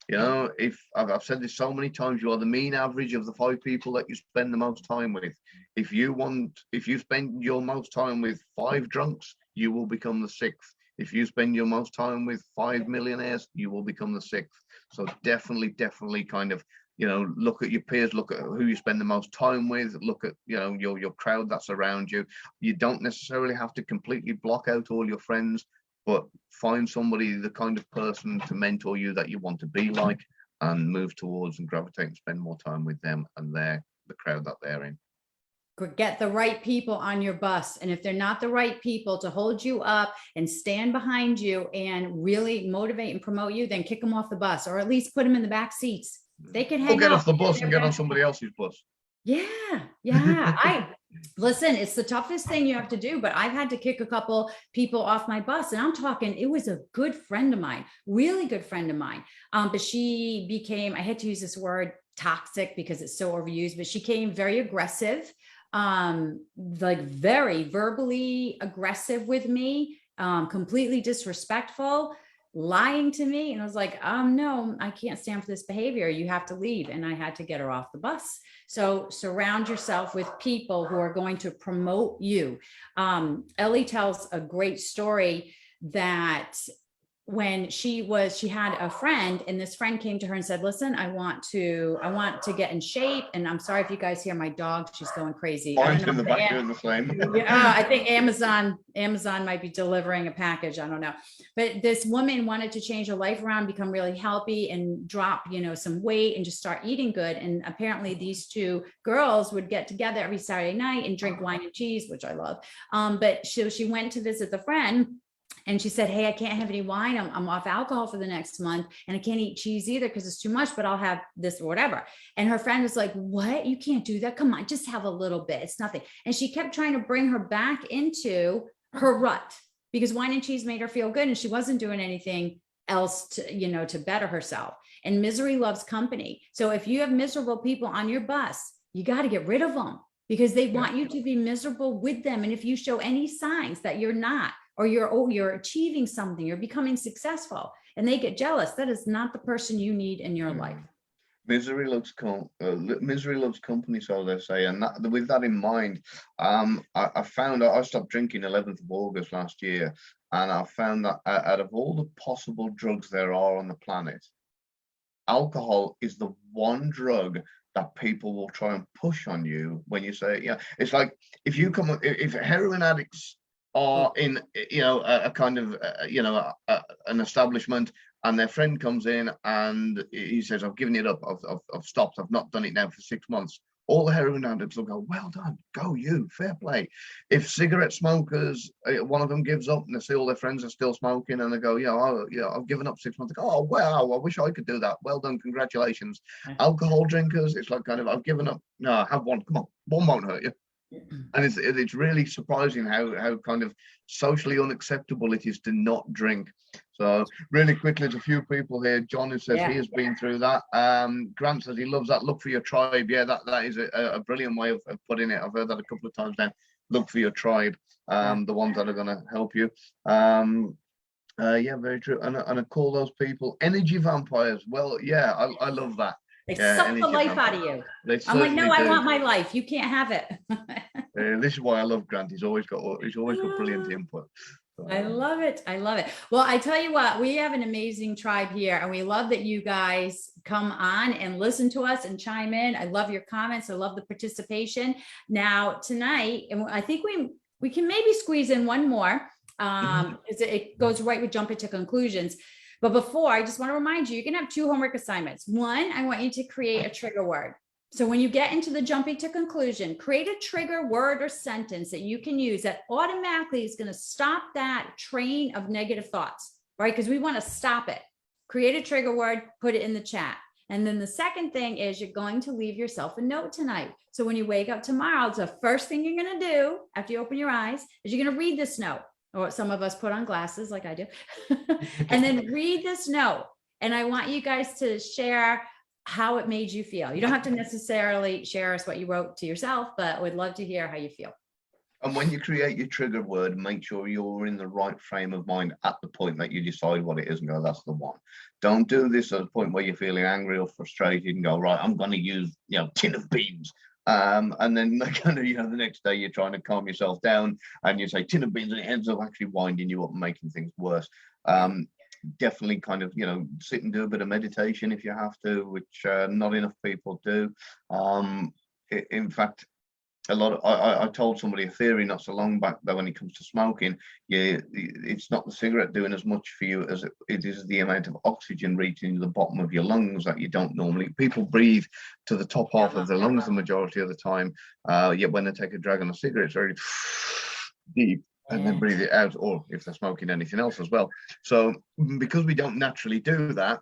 You know, if I've said this so many times, you are the mean average of the 5 people that you spend the most time with. If you spend your most time with 5 drunks, you will become the 6th. If you spend your most time with 5 millionaires, you will become the 6th. So definitely kind of, look at your peers, look at who you spend the most time with, look at, your crowd that's around you. You don't necessarily have to completely block out all your friends, but find somebody, the kind of person to mentor you that you want to be like, and move towards and gravitate and spend more time with them and the crowd that they're in. Get the right people on your bus. And if they're not the right people to hold you up and stand behind you and really motivate and promote you, then kick them off the bus, or at least put them in the back seats. They can hang out. Or get off the bus and get on somebody else's bus. Yeah. Listen, it's the toughest thing you have to do, but I've had to kick a couple people off my bus, and I'm talking, it was a good friend of mine, really good friend of mine. But she became, I had to use this word toxic because it's so overused, but she became very aggressive, like very verbally aggressive with me, completely disrespectful, lying to me. And I was like, no, I can't stand for this behavior. You have to leave. And I had to get her off the bus. So surround yourself with people who are going to promote you. Ellie tells a great story that when she had a friend, and this friend came to her and said, listen, I want to get in shape. And I'm sorry if you guys hear my dog, she's going crazy. Mine's in the back doing the same. Yeah, I think Amazon might be delivering a package. I don't know. But this woman wanted to change her life around, become really healthy and drop, some weight and just start eating good. And apparently these 2 girls would get together every Saturday night and drink wine and cheese, which I love. But she went to visit the friend. And she said, hey, I can't have any wine. I'm off alcohol for the next month, and I can't eat cheese either because it's too much, but I'll have this or whatever. And her friend was like, what? You can't do that. Come on, just have a little bit. It's nothing. And she kept trying to bring her back into her rut because wine and cheese made her feel good. And she wasn't doing anything else to better herself. And misery loves company. So if you have miserable people on your bus, you got to get rid of them because they want you to be miserable with them. And if you show any signs that you're not, or you're achieving something, you're becoming successful, and they get jealous, that is not the person you need in your life. Misery loves company, so they say. And with that in mind, I found I stopped drinking 11th of August last year, and I found that out of all the possible drugs there are on the planet, alcohol is the one drug that people will try and push on you when you say, it's like if heroin addicts are in a kind of an establishment, and their friend comes in and he says, I've given it up, I've stopped, I've not done it now for 6 months, all the heroin addicts will go, well done, go you, fair play. If cigarette smokers, one of them gives up and they see all their friends are still smoking and they go, I've given up 6 months, they go, oh wow, I wish I could do that, well done, congratulations. Alcohol drinkers, it's like kind of, I've given up, no, have one, come on, one won't hurt you. And it's really surprising how kind of socially unacceptable it is to not drink. So really quickly, there's a few people here. John, who says he has been through that. Grant says he loves that. Look for your tribe. Yeah, that is a brilliant way of putting it. I've heard that a couple of times now. Look for your tribe, the ones that are going to help you. Yeah, very true. And I call those people energy vampires. Well, yeah, I love that. They suck the life out of you. I'm like, no, I want my life. You can't have it. This is why I love Grant. He's always got brilliant input. So, I love it. Well, I tell you what, we have an amazing tribe here, and we love that you guys come on and listen to us and chime in. I love your comments. I love the participation. Now tonight, and I think we can maybe squeeze in one more. It goes right with jumping to conclusions. But before, I just want to remind you, you can have 2 homework assignments. One, I want you to create a trigger word. So when you get into the jumping to conclusion, create a trigger word or sentence that you can use that automatically is going to stop that train of negative thoughts, right? Because we want to stop it. Create a trigger word, put it in the chat. And then the second thing is you're going to leave yourself a note tonight. So when you wake up tomorrow, it's the first thing you're going to do after you open your eyes is you're going to read this note. Or some of us put on glasses like I do. And then read this note. And I want you guys to share how it made you feel. You don't have to necessarily share us what you wrote to yourself, but we'd love to hear how you feel. And when you create your trigger word, make sure you're in the right frame of mind at the point that you decide what it is and go, that's the one. Don't do this at a point where you're feeling angry or frustrated and go, right, I'm going to use, tin of beans. And then the next day you're trying to calm yourself down and you say tin of beans and it ends up actually winding you up and making things worse. Definitely sit and do a bit of meditation if you have to, which not enough people do. In fact, I told somebody a theory not so long back that when it comes to smoking, it's not the cigarette doing as much for you as it is the amount of oxygen reaching the bottom of your lungs that you don't normally. People breathe to the top half of their lungs the majority of the time, yet when they take a drag on a cigarette, it's very deep. And then breathe it out, or if they're smoking anything else as well. So because we don't naturally do that,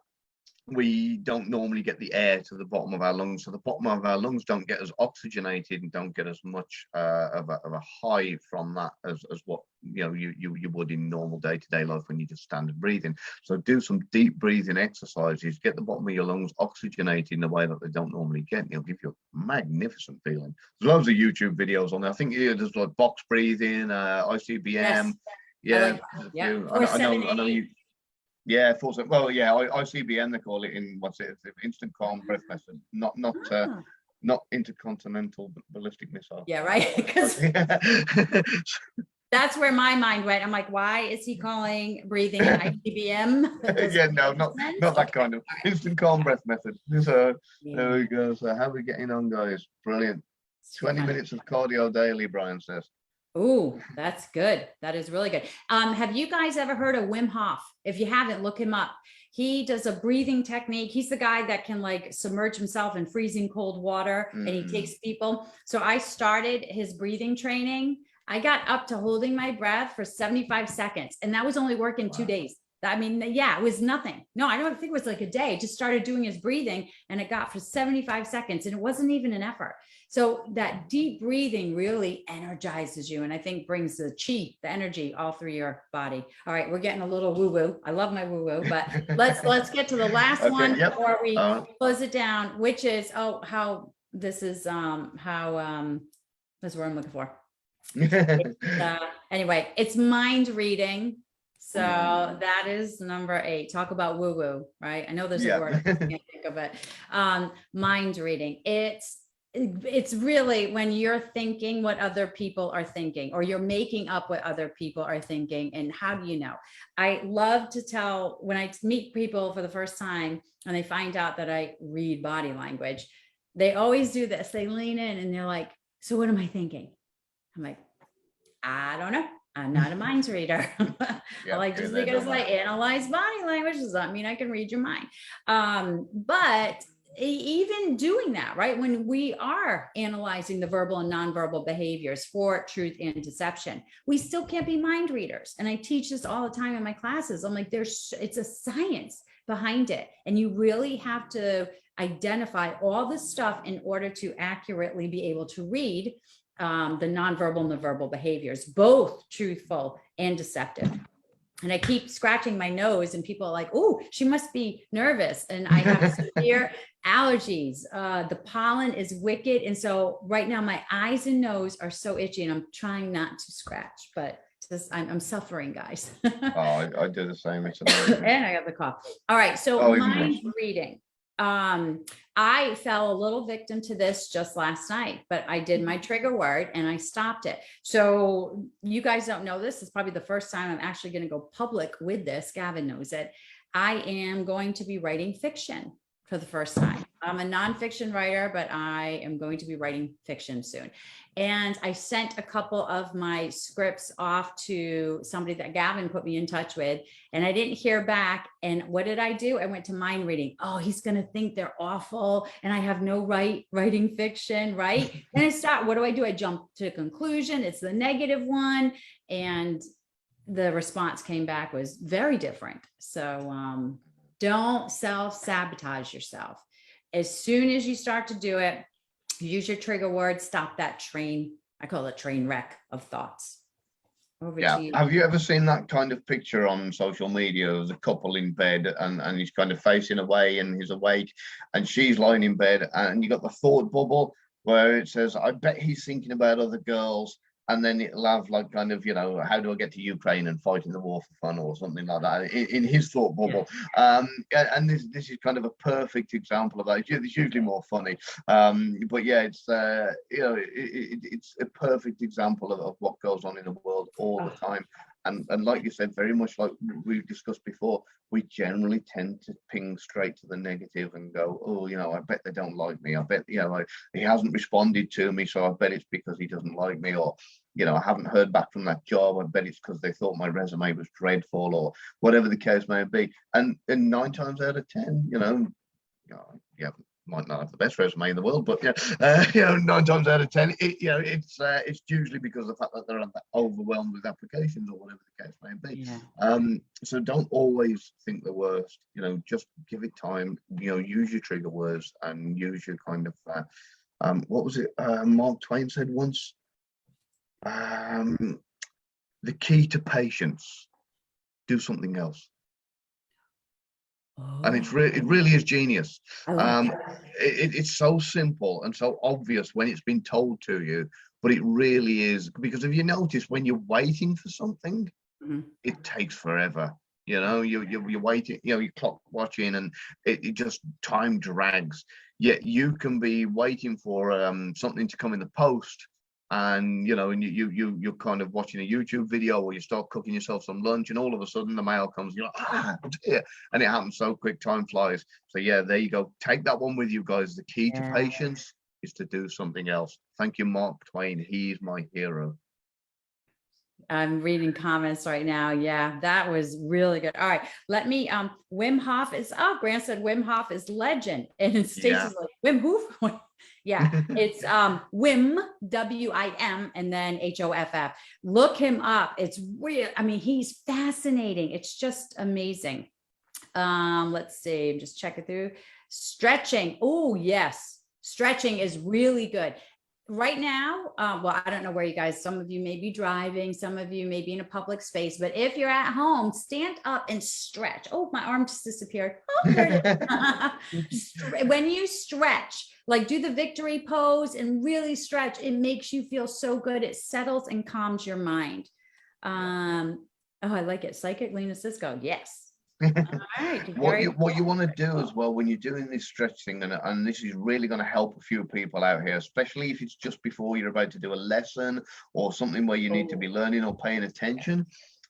we don't normally get the air to the bottom of our lungs. So the bottom of our lungs don't get as oxygenated and don't get as much of a high from that as what you would in normal day-to-day life when you just standard breathing. So do some deep breathing exercises, get the bottom of your lungs oxygenated in a way that they don't normally get, and it'll give you a magnificent feeling. There's loads of YouTube videos on there. I think there's like box breathing, ICBM. Yes. I know you. Yeah, ICBM they call it in instant calm breath method, not intercontinental ballistic missile. Yeah, right. Because that's where my mind went. I'm like, why is he calling breathing an ICBM? Yeah, no, not that kind of instant calm breath method. So there we go. So how are we getting on, guys? Brilliant. 20 minutes of cardio daily, Brian says. Oh, that's good. That is really good. Have you guys ever heard of Wim Hof? If you haven't, look him up. He does a breathing technique. He's the guy that can submerge himself in freezing cold water and he takes people. So I started his breathing training. I got up to holding my breath for 75 seconds and that was only working 2 days. I mean, it was nothing. No, I don't think it was like a day. Just started doing his breathing and it got for 75 seconds and it wasn't even an effort. So that deep breathing really energizes you and I think brings the chi, the energy all through your body. All right, we're getting a little woo-woo. I love my woo-woo, but let's get to the last one before we close it down, which is how this is that's what I'm looking for. Anyway, it's mind reading. So that is number 8. Talk about woo-woo, right? I know there's a word, I can't think of it. Mind reading. It's really when you're thinking what other people are thinking, or you're making up what other people are thinking. And how do you know? I love to tell when I meet people for the first time and they find out that I read body language, they always do this. They lean in and they're like, so what am I thinking? I'm like, I don't know. I'm not a mind reader. Just because I analyze body language does not mean I can read your mind. But even doing that, right? When we are analyzing the verbal and nonverbal behaviors for truth and deception, we still can't be mind readers. And I teach this all the time in my classes. I'm like, it's a science behind it. And you really have to identify all this stuff in order to accurately be able to read the nonverbal and the verbal behaviors, both truthful and deceptive. And I keep scratching my nose and people are like, oh, she must be nervous. And I have severe allergies. The pollen is wicked. And so right now my eyes and nose are so itchy and I'm trying not to scratch, but I'm suffering, guys. I do the same. It's amazing. And I got the cough. All right. So mind reading. I fell a little victim to this just last night, but I did my trigger word and I stopped it. So you guys don't know this. It's probably the first time I'm actually going to go public with this. Gavin knows it. I am going to be writing fiction for the first time. I'm a nonfiction writer, but I am going to be writing fiction soon. And I sent a couple of my scripts off to somebody that Gavin put me in touch with, and I didn't hear back. And what did I do? I went to mind reading. Oh, he's going to think they're awful, and I have no right writing fiction, right? And I start, what do? I jump to a conclusion. It's the negative one. And the response came back was very different. So don't self-sabotage yourself. As soon as you start to do it, use your trigger word, stop that train. I call it train wreck of thoughts. Over to you. Have you ever seen that kind of picture on social media of the couple in bed and he's kind of facing away and he's awake and she's lying in bed and you got the thought bubble where it says, I bet he's thinking about other girls. And then it'll have like kind of, you know, how do I get to Ukraine and fight in the war for fun or something like that in his thought bubble. Yeah. And this is kind of a perfect example of that. It's usually more funny. But yeah, it's, you know, it's a perfect example of what goes on in the world all the time. And like you said, very much like we've discussed before, we generally tend to ping straight to the negative and go, oh, you know, I bet they don't like me. I bet, you know, he hasn't responded to me, so I bet it's because he doesn't like me. Or, you know, I haven't heard back from that job. I bet it's because they thought my resume was dreadful or whatever the case may be. And 9 times out of 10, you know, yeah, might not have the best resume in the world, but yeah, you know, 9 times out of 10, you know, it's usually because of the fact that they're overwhelmed with applications or whatever the case may be. Yeah. So don't always think the worst. You know, just give it time. You know, use your trigger words and use your kind of what was it? Mark Twain said once. The key to patience: do something else. And it really is genius. It's so simple and so obvious when it's been told to you, but it really is, because if you notice, when you're waiting for something, it takes forever. You know, you're waiting, you know, you're clock watching and it just, time drags. Yet you can be waiting for something to come in the post. And you know, and you're kind of watching a YouTube video or you start cooking yourself some lunch and all of a sudden the mail comes and you're like, dear. And it happens so quick, time flies. So yeah, there you go. Take that one with you guys. The key to patience is to do something else. Thank you, Mark Twain. He's my hero. I'm reading comments right now. Yeah, that was really good. All right, let me, Wim Hof is, Grant said Wim Hof is legend. And Stacey's like, Wim Hof? Yeah, it's Wim, W-I-M, and then H-O-F-F. Look him up. It's real. I mean, he's fascinating. It's just amazing. Let's see, I'm just checking through. Stretching. Oh, yes. Stretching is really good. Right now, well, I don't know where you guys, some of you may be driving, some of you may be in a public space, but if you're at home, stand up and stretch. Oh, my arm just disappeared. Oh, there it is. When you stretch, like do the victory pose and really stretch, it makes you feel so good. It settles and calms your mind. Oh, I like it. Psychic Lena Sisco. Yes. All right. What you want to do as well when you're doing this stretching, and this is really going to help a few people out here, especially if it's just before you're about to do a lesson or something where you need to be learning or paying attention,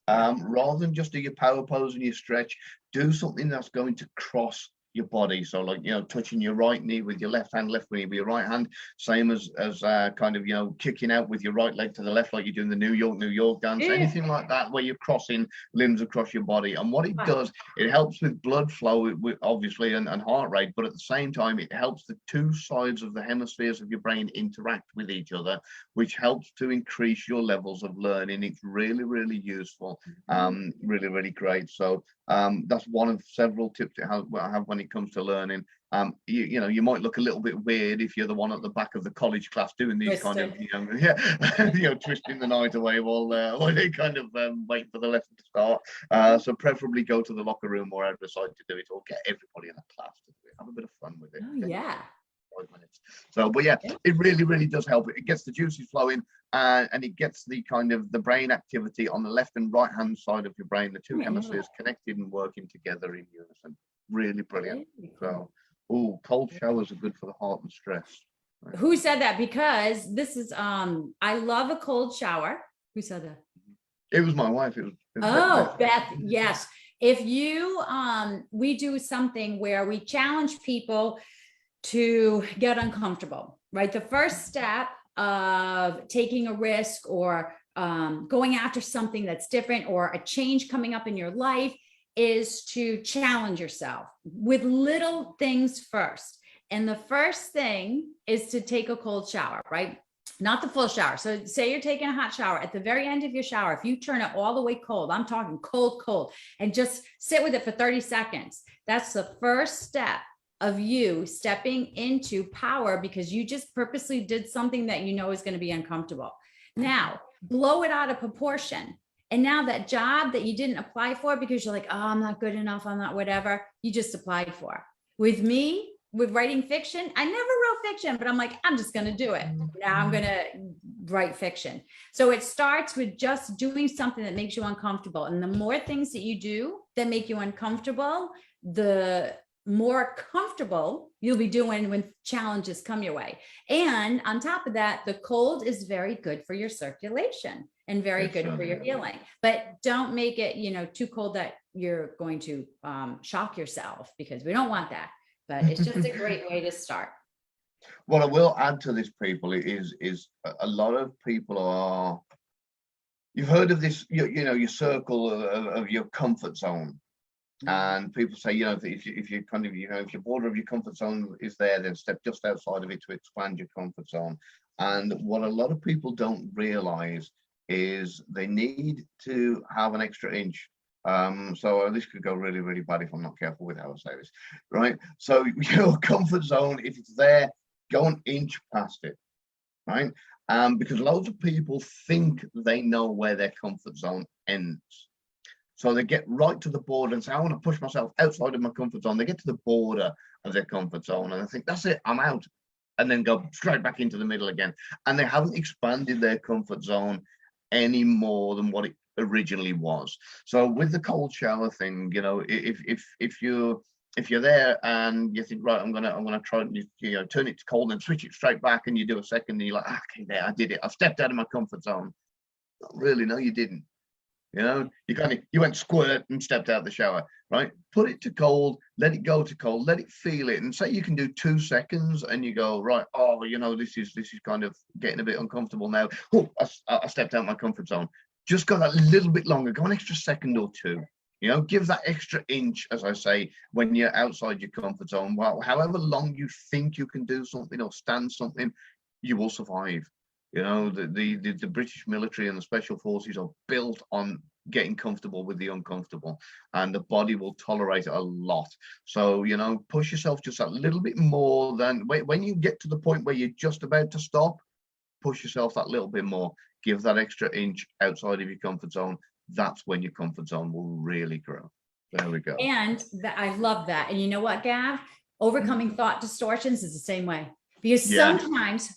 rather than just do your power pose and your stretch, do something that's going to cross your body. So like, you know, touching your right knee with your left knee with your right hand, same as kind of, you know, kicking out with your right leg to the left, like you're doing the New York dance, anything like that, where you're crossing limbs across your body. And what it does, it helps with blood flow, obviously, and heart rate, but at the same time, it helps the 2 sides of the hemispheres of your brain interact with each other, which helps to increase your levels of learning. It's really, really useful. Really, really great. So that's one of several tips I have when it comes to learning. You know, you might look a little bit weird if you're the one at the back of the college class doing these kind of, you know, twisting the night away while they kind of wait for the lesson to start. So preferably go to the locker room or out of the side to do it, or get everybody in that class to do it. Have a bit of fun with it. Oh, yeah. 5 minutes. So, but yeah, it really, really does help. It gets the juices flowing, and it gets the kind of the brain activity on the left and right hand side of your brain, the 2 hemispheres connected and working together in unison. Really brilliant. So, cold showers are good for the heart and stress. Who said that? Because this is, I love a cold shower. Who said that? It was my wife. It was Beth. Yes. If you, we do something where we challenge people to get uncomfortable, right? The first step of taking a risk or going after something that's different or a change coming up in your life is to challenge yourself with little things first. And the first thing is to take a cold shower, right? Not the full shower. So say you're taking a hot shower. At the very end of your shower, if you turn it all the way cold, I'm talking cold, and just sit with it for 30 seconds. That's the first step of you stepping into power, because you just purposely did something that you know is going to be uncomfortable. Now, blow it out of proportion. And now that job that you didn't apply for because you're like, oh, I'm not good enough, I'm not whatever, you just applied for. With me, with writing fiction, I never wrote fiction, but I'm like, I'm just going to do it. Now I'm going to write fiction. So it starts with just doing something that makes you uncomfortable. And the more things that you do that make you uncomfortable, the more comfortable you'll be doing when challenges come your way. And on top of that, the cold is very good for your circulation and very good for your healing. But don't make it, too cold that you're going to shock yourself, because we don't want that. But it's just a great way to start. What I will add to this, people, is a lot of people are, you've heard of this, your circle of your comfort zone. And people say, if you kind of, if your border of your comfort zone is there, then step just outside of it to expand your comfort zone. And what a lot of people don't realize is they need to have an extra inch. So this could go really, really bad if I'm not careful with how I say this, right? So your comfort zone, if it's there, go an inch past it, right? Because loads of people think they know where their comfort zone ends. So they get right to the border and say, I want to push myself outside of my comfort zone. They get to the border of their comfort zone and I think, that's it, I'm out. And then go straight back into the middle again. And they haven't expanded their comfort zone any more than what it originally was. So with the cold shower thing, if you're there and you think, right, I'm gonna try and turn it to cold and switch it straight back, and you do a second and you're like, okay, there, I did it. I've stepped out of my comfort zone. Not really, no, you didn't. You went squirt and stepped out the shower, right? Put it to cold, let it go to cold, let it feel it, and say you can do 2 seconds, and you go, right, oh, this is kind of getting a bit uncomfortable now. Oh, I stepped out my comfort zone. Just go that little bit longer, go an extra second or two. Give that extra inch, as I say, when you're outside your comfort zone. Well, however long you think you can do something or stand something, you will survive. The British military and the special forces are built on getting comfortable with the uncomfortable, and the body will tolerate it a lot. So, push yourself just a little bit more than when you get to the point where you're just about to stop, push yourself that little bit more, give that extra inch outside of your comfort zone. That's when your comfort zone will really grow. There we go. And I love that. And you know what, Gav? Overcoming thought distortions is the same way, because sometimes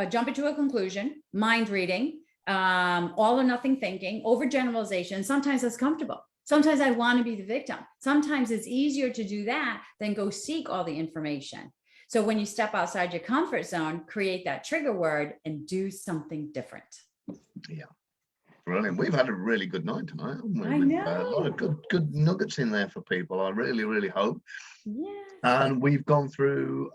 jumping to a conclusion, mind reading, all or nothing thinking, overgeneralization, sometimes that's comfortable. Sometimes I want to be the victim. Sometimes it's easier to do that than go seek all the information. So when you step outside your comfort zone, create that trigger word and do something different. Yeah. Brilliant. We've had a really good night tonight, haven't we? I know. A lot of good nuggets in there for people. I really, really hope. Yes. And we've gone through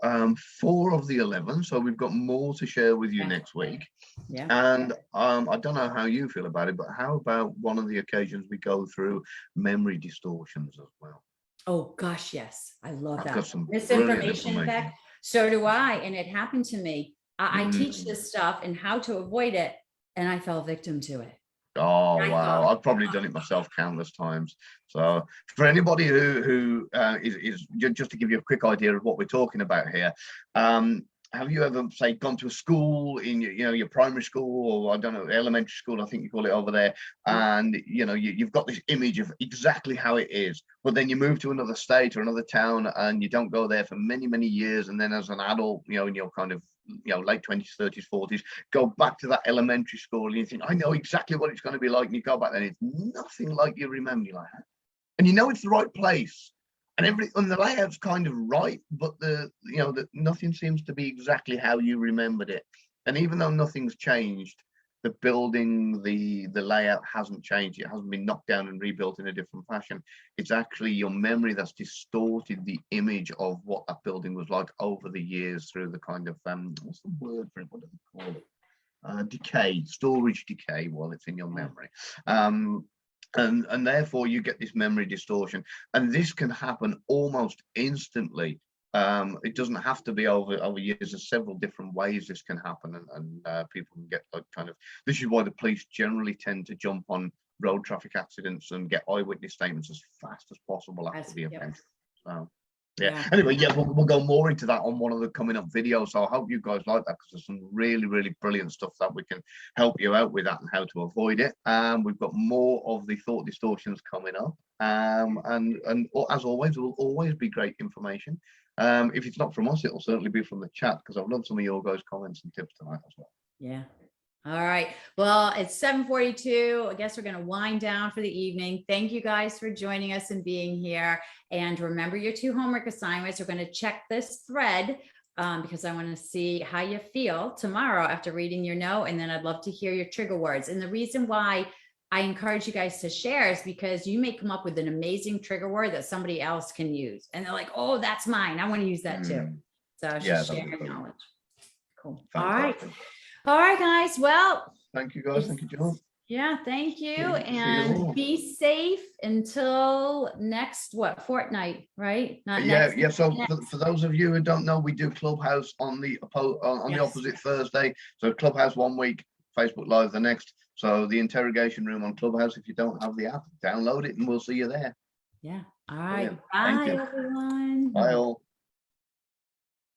4 of the 11, so we've got more to share with you next week. Yeah. And I don't know how you feel about it, but how about one of the occasions we go through memory distortions as well? Oh gosh, yes, I love that. Got some Misinformation effect. So do I, and it happened to me. I teach this stuff and how to avoid it, and I fell victim to it. Oh wow, I've probably done it myself countless times. So for anybody who is just to give you a quick idea of what we're talking about here, have you ever, say, gone to a school in your primary school, or I don't know, elementary school, I think you call it over there, and you've got this image of exactly how it is, but then you move to another state or another town and you don't go there for many years, and then as an adult, in your kind of late 20s, 30s, 40s, go back to that elementary school and you think, I know exactly what it's going to be like, and you go back there and it's nothing like you remember. You're like, and it's the right place, and the layout's kind of right, but nothing seems to be exactly how you remembered it. And even though nothing's changed, the building, the layout hasn't changed. It hasn't been knocked down and rebuilt in a different fashion. It's actually your memory that's distorted the image of what that building was like over the years through the kind of what's the word for it? What do they call it? Decay, storage decay while it's in your memory. And therefore you get this memory distortion, and this can happen almost instantly. It doesn't have to be over years. There's several different ways this can happen, and people can get like kind of, this is why the police generally tend to jump on road traffic accidents and get eyewitness statements as fast as possible after the event. So yeah. Anyway, yeah, we'll go more into that on one of the coming up videos. So I hope you guys like that, because there's some really, really brilliant stuff that we can help you out with that and how to avoid it. We've got more of the thought distortions coming up. And as always, it will always be great information. If it's not from us, it'll certainly be from the chat, because I've loved some of your guys' comments and tips tonight as well. Yeah. All right. Well, it's 7:42. I guess we're going to wind down for the evening. Thank you guys for joining us and being here. And remember your 2 homework assignments. We're going to check this thread because I want to see how you feel tomorrow after reading your note. And then I'd love to hear your trigger words. And the reason why I encourage you guys to share is because you may come up with an amazing trigger word that somebody else can use. And they're like, oh, that's mine. I want to use that too. So it's just sharing knowledge. Cool. Fantastic. All right, guys. Well, thank you, guys. Thank you, John. Yeah, thank you. And be safe until next, fortnight, right? Yeah. So for those of you who don't know, we do Clubhouse on the opposite Thursday. So Clubhouse one week, Facebook Live the next. So the interrogation room on Clubhouse, if you don't have the app, download it and we'll see you there. Yeah. All right. Brilliant. Bye, everyone. Bye all.